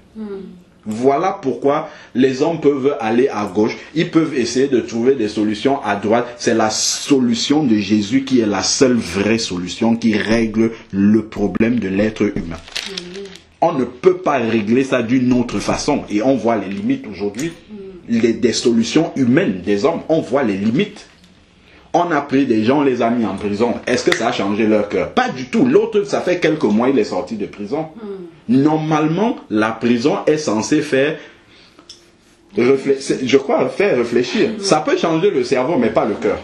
Voilà pourquoi les hommes peuvent aller à gauche, ils peuvent essayer de trouver des solutions à droite. C'est la solution de Jésus qui est la seule vraie solution qui règle le problème de l'être humain. On ne peut pas régler ça d'une autre façon. Et on voit les limites aujourd'hui. Des solutions humaines des hommes, on voit les limites. On a pris des gens, on les a mis en prison. Est-ce que ça a changé leur cœur? Pas du tout. L'autre, ça fait quelques mois, il est sorti de prison. Normalement, la prison est censée faire réfléchir. Ça peut changer le cerveau, mais pas le cœur.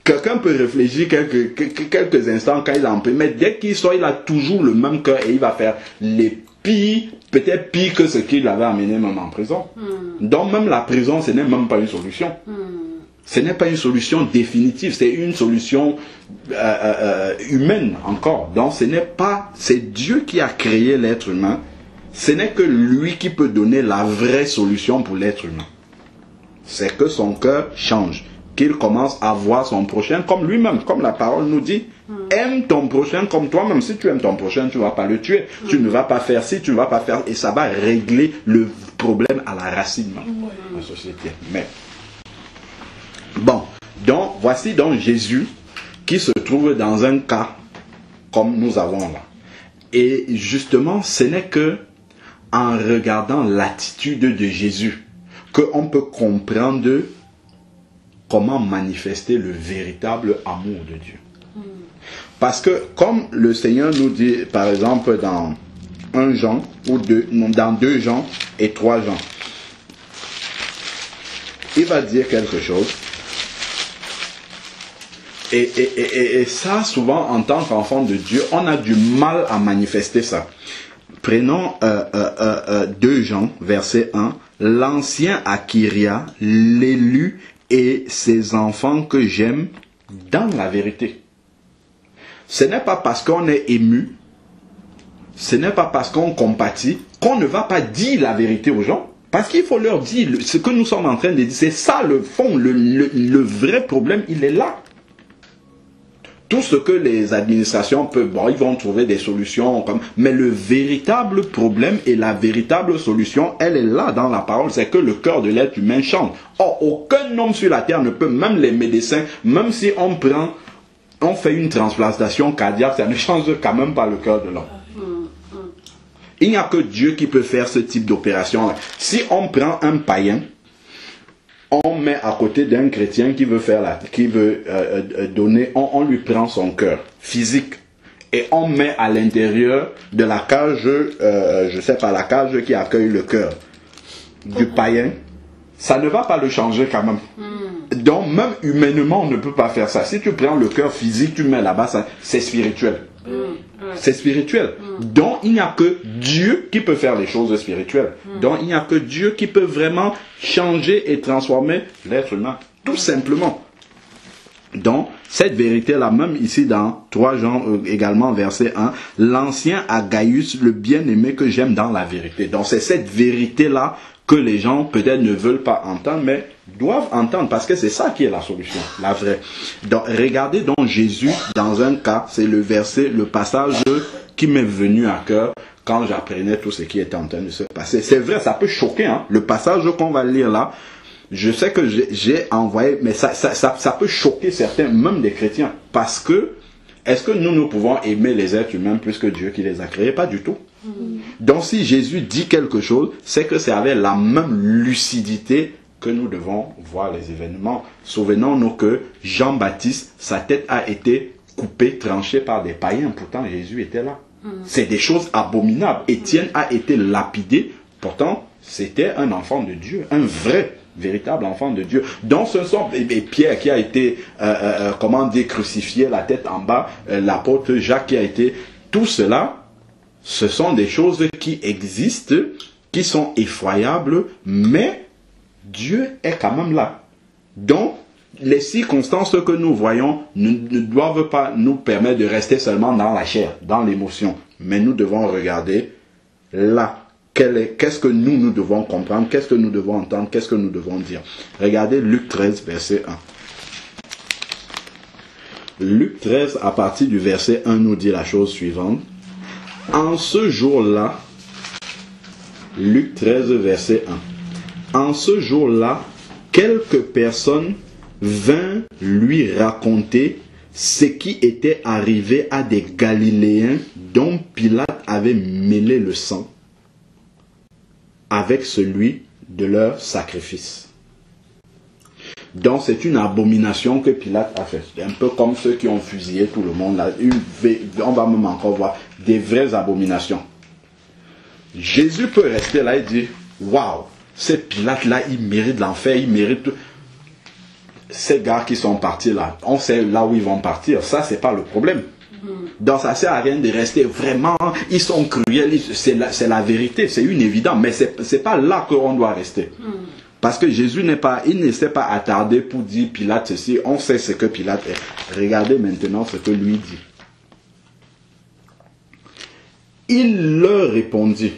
Quelqu'un peut réfléchir quelques instants quand il est en prison, mais dès qu'il sort, il a toujours le même cœur et il va faire les pires, peut-être pire que ce qu'il avait amené même en prison. Donc même la prison, ce n'est même pas une solution. Ce n'est pas une solution définitive, c'est une solution humaine encore. Donc ce n'est pas, c'est Dieu qui a créé l'être humain. Ce n'est que lui qui peut donner la vraie solution pour l'être humain. C'est que son cœur change, qu'il commence à voir son prochain comme lui-même, comme la parole nous dit. Aime ton prochain comme toi-même. Si tu aimes ton prochain, tu ne vas pas le tuer. Tu ne vas pas faire ci, tu ne vas pas faire... Et ça va régler le problème à la racine de la société. Mais Donc, voici donc Jésus qui se trouve dans un cas comme nous avons là. Et justement, ce n'est que en regardant l'attitude de Jésus qu'on peut comprendre comment manifester le véritable amour de Dieu. Parce que comme le Seigneur nous dit, par exemple, dans 1 Jean, ou dans 2 Jean et 3 Jean, il va dire quelque chose. Et ça, souvent, en tant qu'enfant de Dieu, on a du mal à manifester ça. Prenons 2 Jean, verset 1. L'ancien Akiria, l'élu et ses enfants que j'aime dans la vérité. Ce n'est pas parce qu'on est ému, ce n'est pas parce qu'on compatit qu'on ne va pas dire la vérité aux gens. Parce qu'il faut leur dire ce que nous sommes en train de dire. C'est ça le fond, le vrai problème, il est là. Tout ce que les administrations peuvent, bon, ils vont trouver des solutions, mais le véritable problème et la véritable solution, elle est là dans la parole, c'est que le cœur de l'être humain change. Or, aucun homme sur la terre ne peut, même les médecins, même si on fait une transplantation cardiaque, ça ne change quand même pas le cœur de l'homme. Il n'y a que Dieu qui peut faire ce type d'opération. Si on prend un païen, on met à côté d'un chrétien qui veut donner, on lui prend son cœur physique et on met à l'intérieur de la cage, je sais pas, la cage qui accueille le cœur du païen, ça ne va pas le changer quand même. Donc même humainement on ne peut pas faire ça. Si tu prends le cœur physique, tu mets là-bas, c'est spirituel. C'est spirituel. Donc il n'y a que Dieu qui peut faire les choses spirituelles. Donc il n'y a que Dieu qui peut vraiment changer et transformer l'être humain. Tout simplement. Donc cette vérité-là, même ici dans 3 Jean également verset 1, l'ancien Agaius, le bien-aimé que j'aime dans la vérité. Donc c'est cette vérité-là que les gens peut-être ne veulent pas entendre, mais doivent entendre, parce que c'est ça qui est la solution, la vraie. Donc, regardez donc Jésus dans un cas, c'est le passage qui m'est venu à cœur quand j'apprenais tout ce qui était en train de se passer. C'est vrai, ça peut choquer, hein, le passage qu'on va lire là. Je sais que j'ai envoyé, mais ça peut choquer certains, même des chrétiens, parce que est-ce que nous pouvons aimer les êtres humains plus que Dieu qui les a créés? Pas du tout. Donc si Jésus dit quelque chose, c'est que c'est avec la même lucidité que nous devons voir les événements. Souvenons-nous que Jean-Baptiste, sa tête a été coupée, tranchée par des païens. Pourtant, Jésus était là. C'est des choses abominables. Étienne a été lapidé. Pourtant, c'était un enfant de Dieu, un vrai, véritable enfant de Dieu. Donc ce sont Pierre qui a été, crucifié, la tête en bas, l'apôtre Jacques qui a été... Tout cela, ce sont des choses qui existent, qui sont effroyables, mais Dieu est quand même là. Donc, les circonstances que nous voyons ne doivent pas nous permettre de rester seulement dans la chair, dans l'émotion. Mais nous devons regarder là. Qu'est-ce que nous devons comprendre, qu'est-ce que nous devons entendre, qu'est-ce que nous devons dire. Regardez Luc 13, verset 1. Luc 13, à partir du verset 1, nous dit la chose suivante. En ce jour-là, Luc 13, verset 1. En ce jour-là, quelques personnes vinrent lui raconter ce qui était arrivé à des Galiléens dont Pilate avait mêlé le sang avec celui de leur sacrifice. Donc c'est une abomination que Pilate a fait. C'est un peu comme ceux qui ont fusillé tout le monde. Là. On va même encore voir des vraies abominations. Jésus peut rester là et dire, waouh, ces Pilates-là, ils méritent l'enfer, ils méritent tout. Ces gars qui sont partis là, on sait là où ils vont partir. Ça, c'est pas le problème. Donc ça sert à rien de rester vraiment, ils sont cruels, c'est la vérité, c'est une évidence, mais c'est pas là qu'on doit rester. Parce que Jésus il ne s'est pas attardé pour dire Pilate ceci, on sait ce que Pilate est. Regardez maintenant ce que lui dit. Il leur répondit,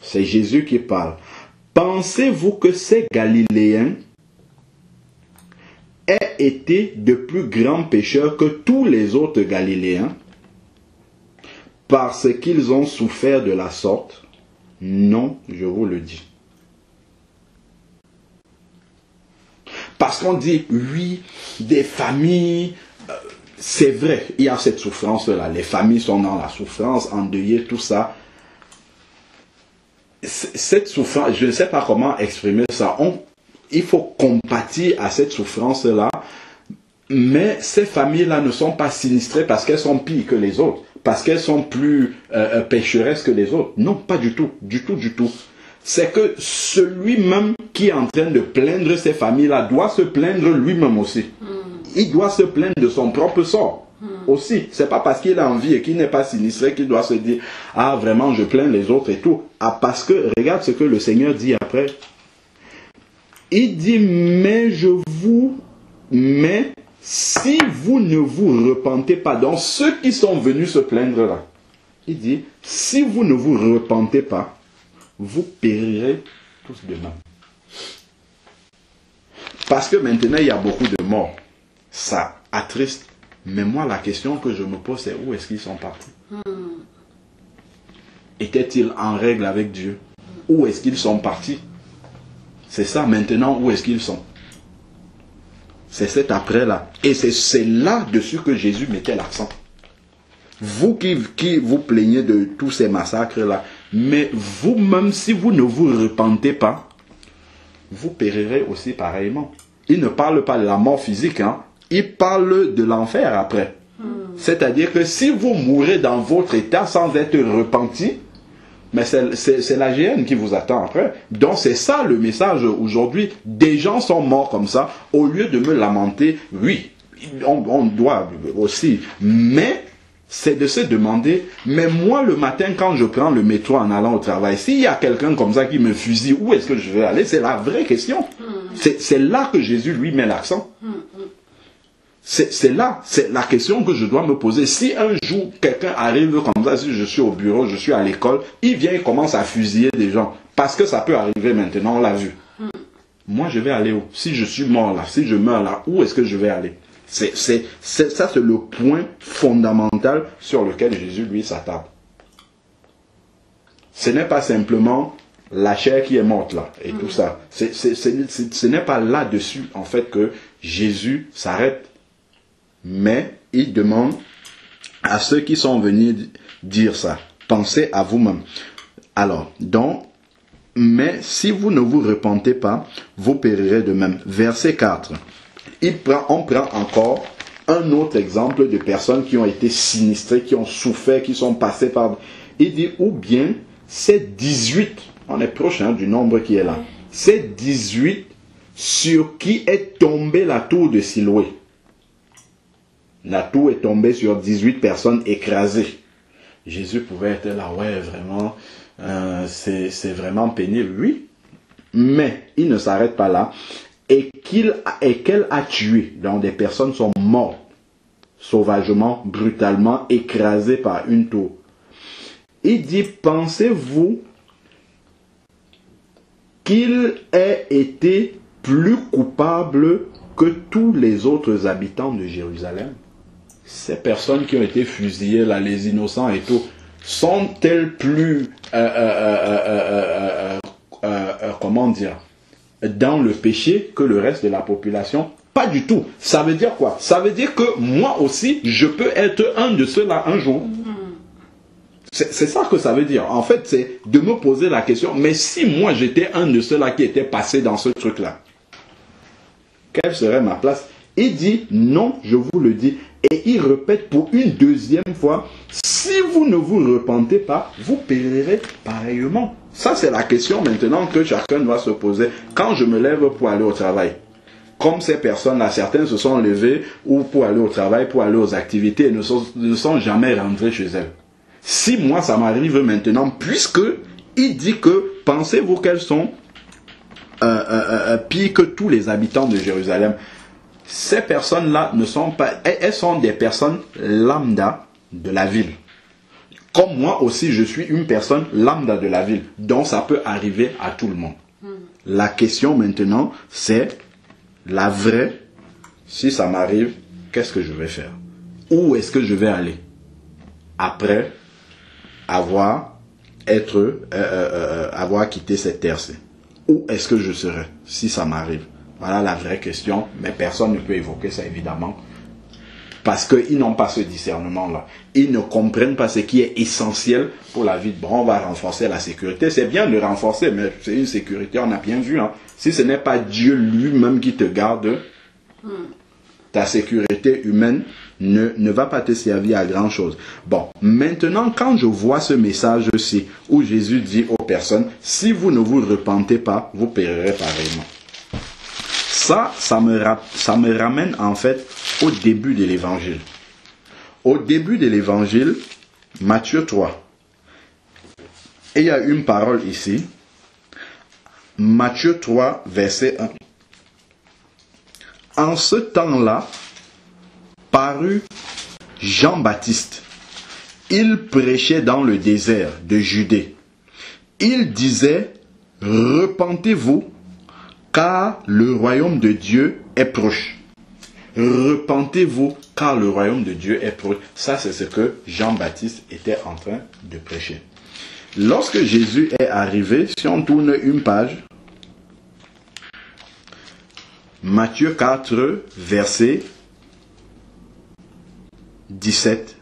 c'est Jésus qui parle, pensez-vous que ces Galiléens aient été de plus grands pécheurs que tous les autres Galiléens parce qu'ils ont souffert de la sorte? Non, je vous le dis. Parce qu'on dit, oui, des familles, c'est vrai, il y a cette souffrance-là. Les familles sont dans la souffrance, endeuillées, tout ça. Cette souffrance, je ne sais pas comment exprimer ça. Il faut compatir à cette souffrance-là. Mais ces familles-là ne sont pas sinistrées parce qu'elles sont pires que les autres. Parce qu'elles sont plus pécheresses que les autres. Non, pas du tout. Du tout, du tout. C'est que celui-même qui est en train de plaindre ces familles-là doit se plaindre lui-même aussi. Il doit se plaindre de son propre sort aussi. C'est pas parce qu'il a envie et qu'il n'est pas sinistré qu'il doit se dire « Ah, vraiment, je plains les autres et tout. » Ah, parce que, regarde ce que le Seigneur dit après. Il dit « Mais si vous ne vous repentez pas, donc ceux qui sont venus se plaindre là, il dit, si vous ne vous repentez pas, vous périrez tous de même. » Parce que maintenant, il y a beaucoup de morts. Ça attriste. Mais moi, la question que je me pose, c'est où est-ce qu'ils sont partis? Étaient-ils en règle avec Dieu? Où est-ce qu'ils sont partis? C'est ça, maintenant, où est-ce qu'ils sont? C'est cet après-là. Et c'est là-dessus que Jésus mettait l'accent. Vous qui vous plaignez de tous ces massacres-là, mais vous-même, si vous ne vous repentez pas, vous périrez aussi pareillement. Il ne parle pas de la mort physique, hein. Il parle de l'enfer après. C'est-à-dire que si vous mourrez dans votre état sans être repenti, mais c'est la géhenne qui vous attend après. Donc c'est ça le message aujourd'hui. Des gens sont morts comme ça. Au lieu de me lamenter, oui, on doit aussi. Mais c'est de se demander, mais moi le matin quand je prends le métro en allant au travail, s'il y a quelqu'un comme ça qui me fusille, où est-ce que je vais aller? C'est la vraie question. C'est là que Jésus lui met l'accent. C'est là, c'est la question que je dois me poser. Si un jour quelqu'un arrive comme ça, si je suis au bureau, je suis à l'école, il vient et commence à fusiller des gens. Parce que ça peut arriver maintenant, on l'a vu. Moi, je vais aller où? Si je suis mort là, si je meurs là, où est-ce que je vais aller? Ça, c'est le point fondamental sur lequel Jésus, lui, s'attarde. Ce n'est pas simplement la chair qui est morte là, et tout ça. Ce n'est pas là-dessus, en fait, que Jésus s'arrête. Mais il demande à ceux qui sont venus dire ça, pensez à vous-même. Alors, donc, mais si vous ne vous repentez pas, vous périrez de même. Verset 4. On prend encore un autre exemple de personnes qui ont été sinistrées, qui ont souffert, qui sont passées par... Il dit, ou bien, c'est 18, on est proche du nombre qui est là, c'est 18 sur qui est tombée la tour de Siloé. La tour est tombée sur 18 personnes écrasées. Jésus pouvait être là, ouais, vraiment, c'est vraiment pénible, oui. Mais il ne s'arrête pas là. Et qu'elle a tué, donc des personnes sont mortes, sauvagement, brutalement, écrasées par une tour. Il dit, pensez-vous qu'il ait été plus coupable que tous les autres habitants de Jérusalem? Ces personnes qui ont été fusillées, là, les innocents et tout, sont-elles plus, comment dire, dans le péché que le reste de la population? Pas du tout. Ça veut dire quoi? Ça veut dire que moi aussi, je peux être un de ceux-là un jour. C'est ça que ça veut dire. En fait, c'est de me poser la question, mais si moi j'étais un de ceux-là qui était passé dans ce truc-là, quelle serait ma place? Il dit, non, je vous le dis. Et il répète pour une deuxième fois, si vous ne vous repentez pas, vous périrez pareillement. Ça, c'est la question maintenant que chacun doit se poser. Quand je me lève pour aller au travail, comme ces personnes-là, certains se sont levés ou pour aller au travail, pour aller aux activités et ne sont jamais rentrés chez elles. Si moi, ça m'arrive maintenant, puisque il dit que, pensez-vous qu'elles sont pires que tous les habitants de Jérusalem? Ces personnes-là ne sont pas... Elles sont des personnes lambda de la ville. Comme moi aussi, je suis une personne lambda de la ville. Donc, ça peut arriver à tout le monde. La question maintenant, c'est la vraie. Si ça m'arrive, qu'est-ce que je vais faire? Où est-ce que je vais aller? Après avoir quitté cette terre-ci. Où est-ce que je serai si ça m'arrive? Voilà la vraie question, mais personne ne peut évoquer ça évidemment. Parce qu'ils n'ont pas ce discernement-là. Ils ne comprennent pas ce qui est essentiel pour la vie. Bon, on va renforcer la sécurité. C'est bien de renforcer, mais c'est une sécurité, on a bien vu. Hein. Si ce n'est pas Dieu lui-même qui te garde, ta sécurité humaine ne va pas te servir à grand-chose. Bon, maintenant, quand je vois ce message-ci, où Jésus dit aux personnes, si vous ne vous repentez pas, vous périrez pareillement. Ça me ramène en fait au début de l'évangile. Au début de l'évangile, Matthieu 3. Et il y a une parole ici. Matthieu 3, verset 1. En ce temps-là, parut Jean-Baptiste. Il prêchait dans le désert de Judée. Il disait, repentez-vous, car le royaume de Dieu est proche. Repentez-vous, car le royaume de Dieu est proche. Ça, c'est ce que Jean-Baptiste était en train de prêcher. Lorsque Jésus est arrivé, si on tourne une page, Matthieu 4, verset 17.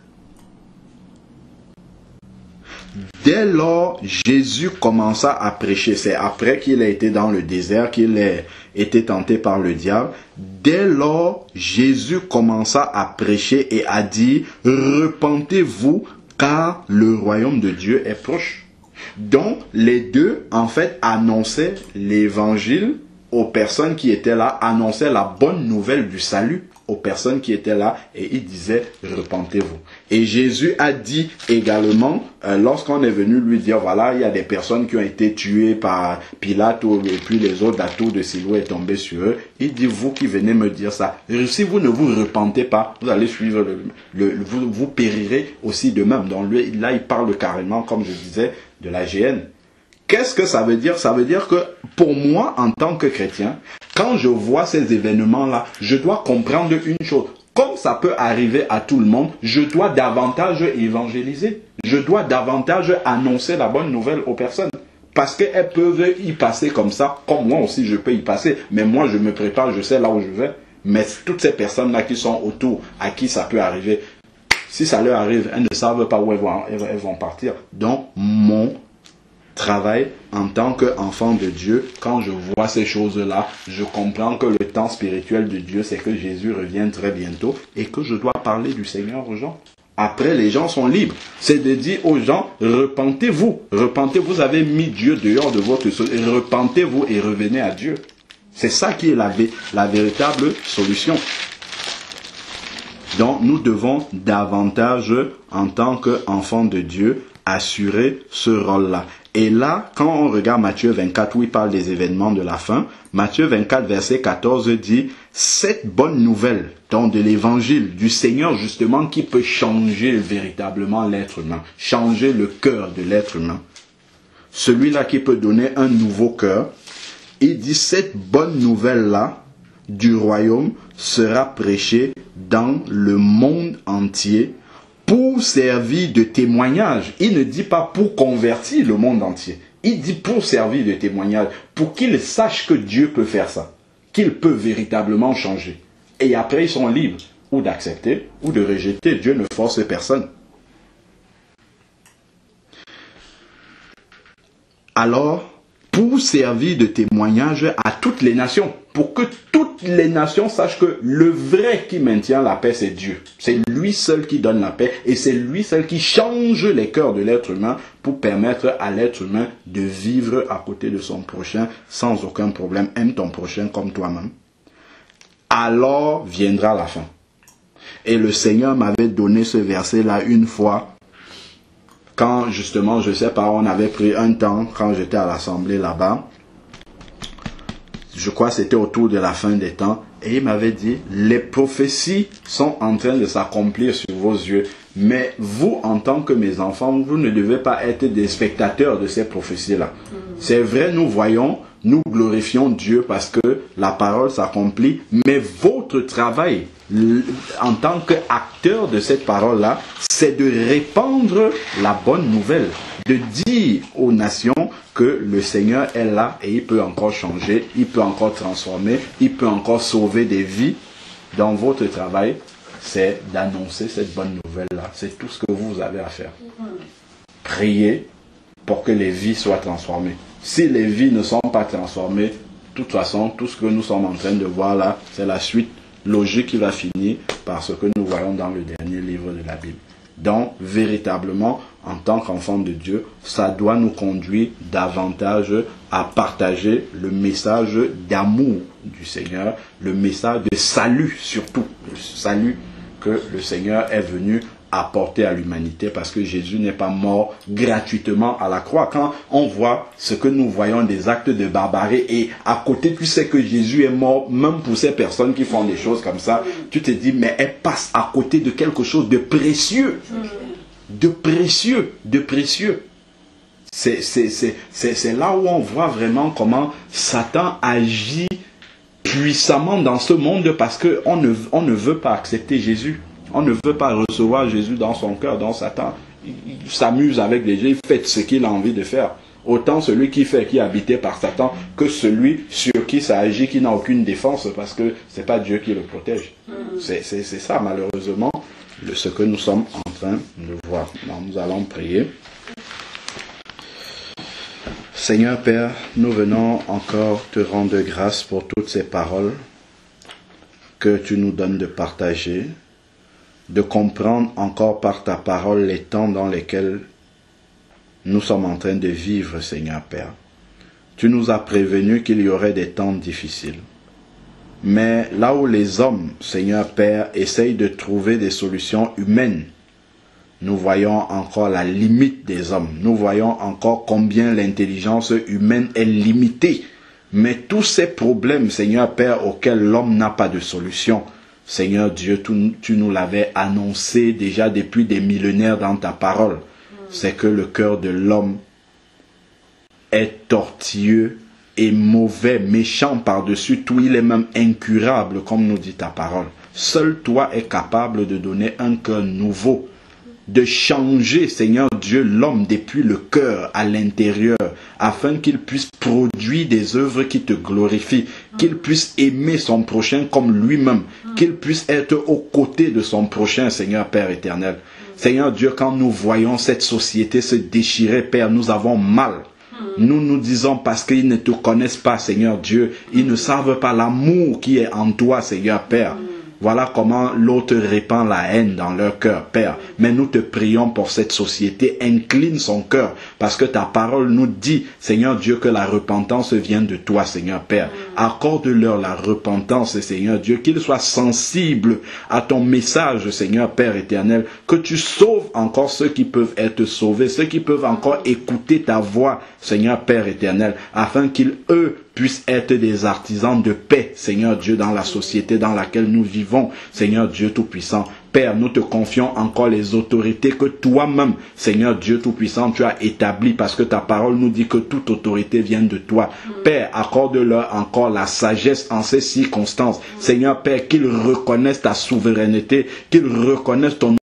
Dès lors, Jésus commença à prêcher. C'est après qu'il a été dans le désert, qu'il a été tenté par le diable. Dès lors, Jésus commença à prêcher et à dire, repentez-vous, car le royaume de Dieu est proche. Donc, les deux, en fait, annonçaient l'évangile aux personnes qui étaient là, annonçaient la bonne nouvelle du salut aux personnes qui étaient là, et il disait, repentez-vous. Et Jésus a dit également, lorsqu'on est venu lui dire, voilà, il y a des personnes qui ont été tuées par Pilate, et puis les autres, la tour de Siloé est tombée sur eux, il dit, vous qui venez me dire ça, si vous ne vous repentez pas, vous allez suivre, vous périrez aussi de même. Donc là, il parle carrément, comme je disais, de la géhenne. Qu'est-ce que ça veut dire? Ça veut dire que pour moi, en tant que chrétien, quand je vois ces événements-là, je dois comprendre une chose. Comme ça peut arriver à tout le monde, je dois davantage évangéliser. Je dois davantage annoncer la bonne nouvelle aux personnes. Parce qu'elles peuvent y passer comme ça, comme moi aussi je peux y passer. Mais moi je me prépare, je sais là où je vais. Mais toutes ces personnes-là qui sont autour, à qui ça peut arriver, si ça leur arrive, elles ne savent pas où elles vont partir. Donc mon travail en tant qu'enfant de Dieu, quand je vois ces choses-là, je comprends que le temps spirituel de Dieu, c'est que Jésus revienne très bientôt et que je dois parler du Seigneur aux gens. Après, les gens sont libres. C'est de dire aux gens, repentez-vous. Repentez, vous avez mis Dieu dehors de votre société. Repentez-vous et revenez à Dieu. C'est ça qui est la véritable solution. Donc, nous devons davantage, en tant qu'enfants de Dieu, assurer ce rôle-là. Et là, quand on regarde Matthieu 24, où il parle des événements de la fin, Matthieu 24, verset 14 dit, cette bonne nouvelle, donc de l'évangile du Seigneur justement, qui peut changer véritablement l'être humain, changer le cœur de l'être humain, celui-là qui peut donner un nouveau cœur, il dit, cette bonne nouvelle-là du royaume sera prêchée dans le monde entier, pour servir de témoignage. Il ne dit pas pour convertir le monde entier. Il dit pour servir de témoignage. Pour qu'ils sachent que Dieu peut faire ça. Qu'il peut véritablement changer. Et après, ils sont libres ou d'accepter ou de rejeter. Dieu ne force personne. Alors, pour servir de témoignage à toutes les nations. Pour que toutes les nations sachent que le vrai qui maintient la paix, c'est Dieu. C'est lui seul qui donne la paix et c'est lui seul qui change les cœurs de l'être humain pour permettre à l'être humain de vivre à côté de son prochain sans aucun problème. Aime ton prochain comme toi-même. Alors viendra la fin. Et le Seigneur m'avait donné ce verset-là une fois quand justement, je sais pas, on avait pris un temps quand j'étais à l'assemblée là-bas. Je crois que c'était autour de la fin des temps. Et il m'avait dit, les prophéties sont en train de s'accomplir sur vos yeux. Mais vous, en tant que mes enfants, vous ne devez pas être des spectateurs de ces prophéties-là. C'est vrai, nous voyons, nous glorifions Dieu parce que la parole s'accomplit. Mais votre travail, en tant qu'acteur de cette parole-là, c'est de répandre la bonne nouvelle. De dire aux nations que le Seigneur est là et il peut encore changer, il peut encore transformer, il peut encore sauver des vies. Dans votre travail, c'est d'annoncer cette bonne nouvelle-là. C'est tout ce que vous avez à faire. Priez pour que les vies soient transformées. Si les vies ne sont pas transformées, de toute façon, tout ce que nous sommes en train de voir là, c'est la suite logique qui va finir par ce que nous voyons dans le dernier livre de la Bible. Donc, véritablement, en tant qu'enfant de Dieu, ça doit nous conduire davantage à partager le message d'amour du Seigneur, le message de salut surtout, le salut que le Seigneur est venu apporter à l'humanité, parce que Jésus n'est pas mort gratuitement à la croix. Quand on voit ce que nous voyons des actes de barbarie, et à côté tu sais que Jésus est mort, même pour ces personnes qui font des choses comme ça, tu te dis, mais elles passent à côté de quelque chose de précieux. De précieux, de précieux. C'est là où on voit vraiment comment Satan agit puissamment dans ce monde, parce qu'on ne veut pas accepter Jésus. On ne veut pas recevoir Jésus dans son cœur, dans Satan. Il s'amuse avec les gens, il fait ce qu'il a envie de faire. Autant celui qui est habité par Satan que celui sur qui ça agit, qui n'a aucune défense, parce que c'est pas Dieu qui le protège. C'est ça, malheureusement, ce que nous sommes en train de voir. Donc, nous allons prier. Seigneur Père, nous venons encore te rendre grâce pour toutes ces paroles que tu nous donnes de partager, de comprendre encore par ta parole les temps dans lesquels nous sommes en train de vivre, Seigneur Père. Tu nous as prévenu qu'il y aurait des temps difficiles. Mais là où les hommes, Seigneur Père, essayent de trouver des solutions humaines, nous voyons encore la limite des hommes. Nous voyons encore combien l'intelligence humaine est limitée. Mais tous ces problèmes, Seigneur Père, auxquels l'homme n'a pas de solution, Seigneur Dieu, tu nous l'avais annoncé déjà depuis des millénaires dans ta parole. C'est que le cœur de l'homme est tortueux et mauvais, méchant par-dessus tout. Il est même incurable, comme nous dit ta parole. Seul toi es capable de donner un cœur nouveau, de changer, Seigneur Dieu, l'homme depuis le cœur à l'intérieur, afin qu'il puisse produire des œuvres qui te glorifient, qu'il puisse aimer son prochain comme lui-même, qu'il puisse être aux côtés de son prochain, Seigneur Père éternel. Seigneur Dieu, quand nous voyons cette société se déchirer, Père, nous avons mal. Nous nous disons parce qu'ils ne te connaissent pas, Seigneur Dieu, ils ne savent pas l'amour qui est en toi, Seigneur Père. Voilà comment l'autre répand la haine dans leur cœur, Père. Mais nous te prions pour cette société. Incline son cœur, parce que ta parole nous dit, Seigneur Dieu, que la repentance vient de toi, Seigneur Père. Accorde-leur la repentance, Seigneur Dieu, qu'ils soient sensibles à ton message, Seigneur Père éternel. Que tu sauves encore ceux qui peuvent être sauvés, ceux qui peuvent encore écouter ta voix, Seigneur Père éternel, afin qu'ils, eux, puissent être des artisans de paix, Seigneur Dieu, dans la société dans laquelle nous vivons, Seigneur Dieu Tout-Puissant. Père, nous te confions encore les autorités que toi-même, Seigneur Dieu Tout-Puissant, tu as établies, parce que ta parole nous dit que toute autorité vient de toi. Père, accorde-leur encore la sagesse en ces circonstances. Seigneur Père, qu'ils reconnaissent ta souveraineté, qu'ils reconnaissent ton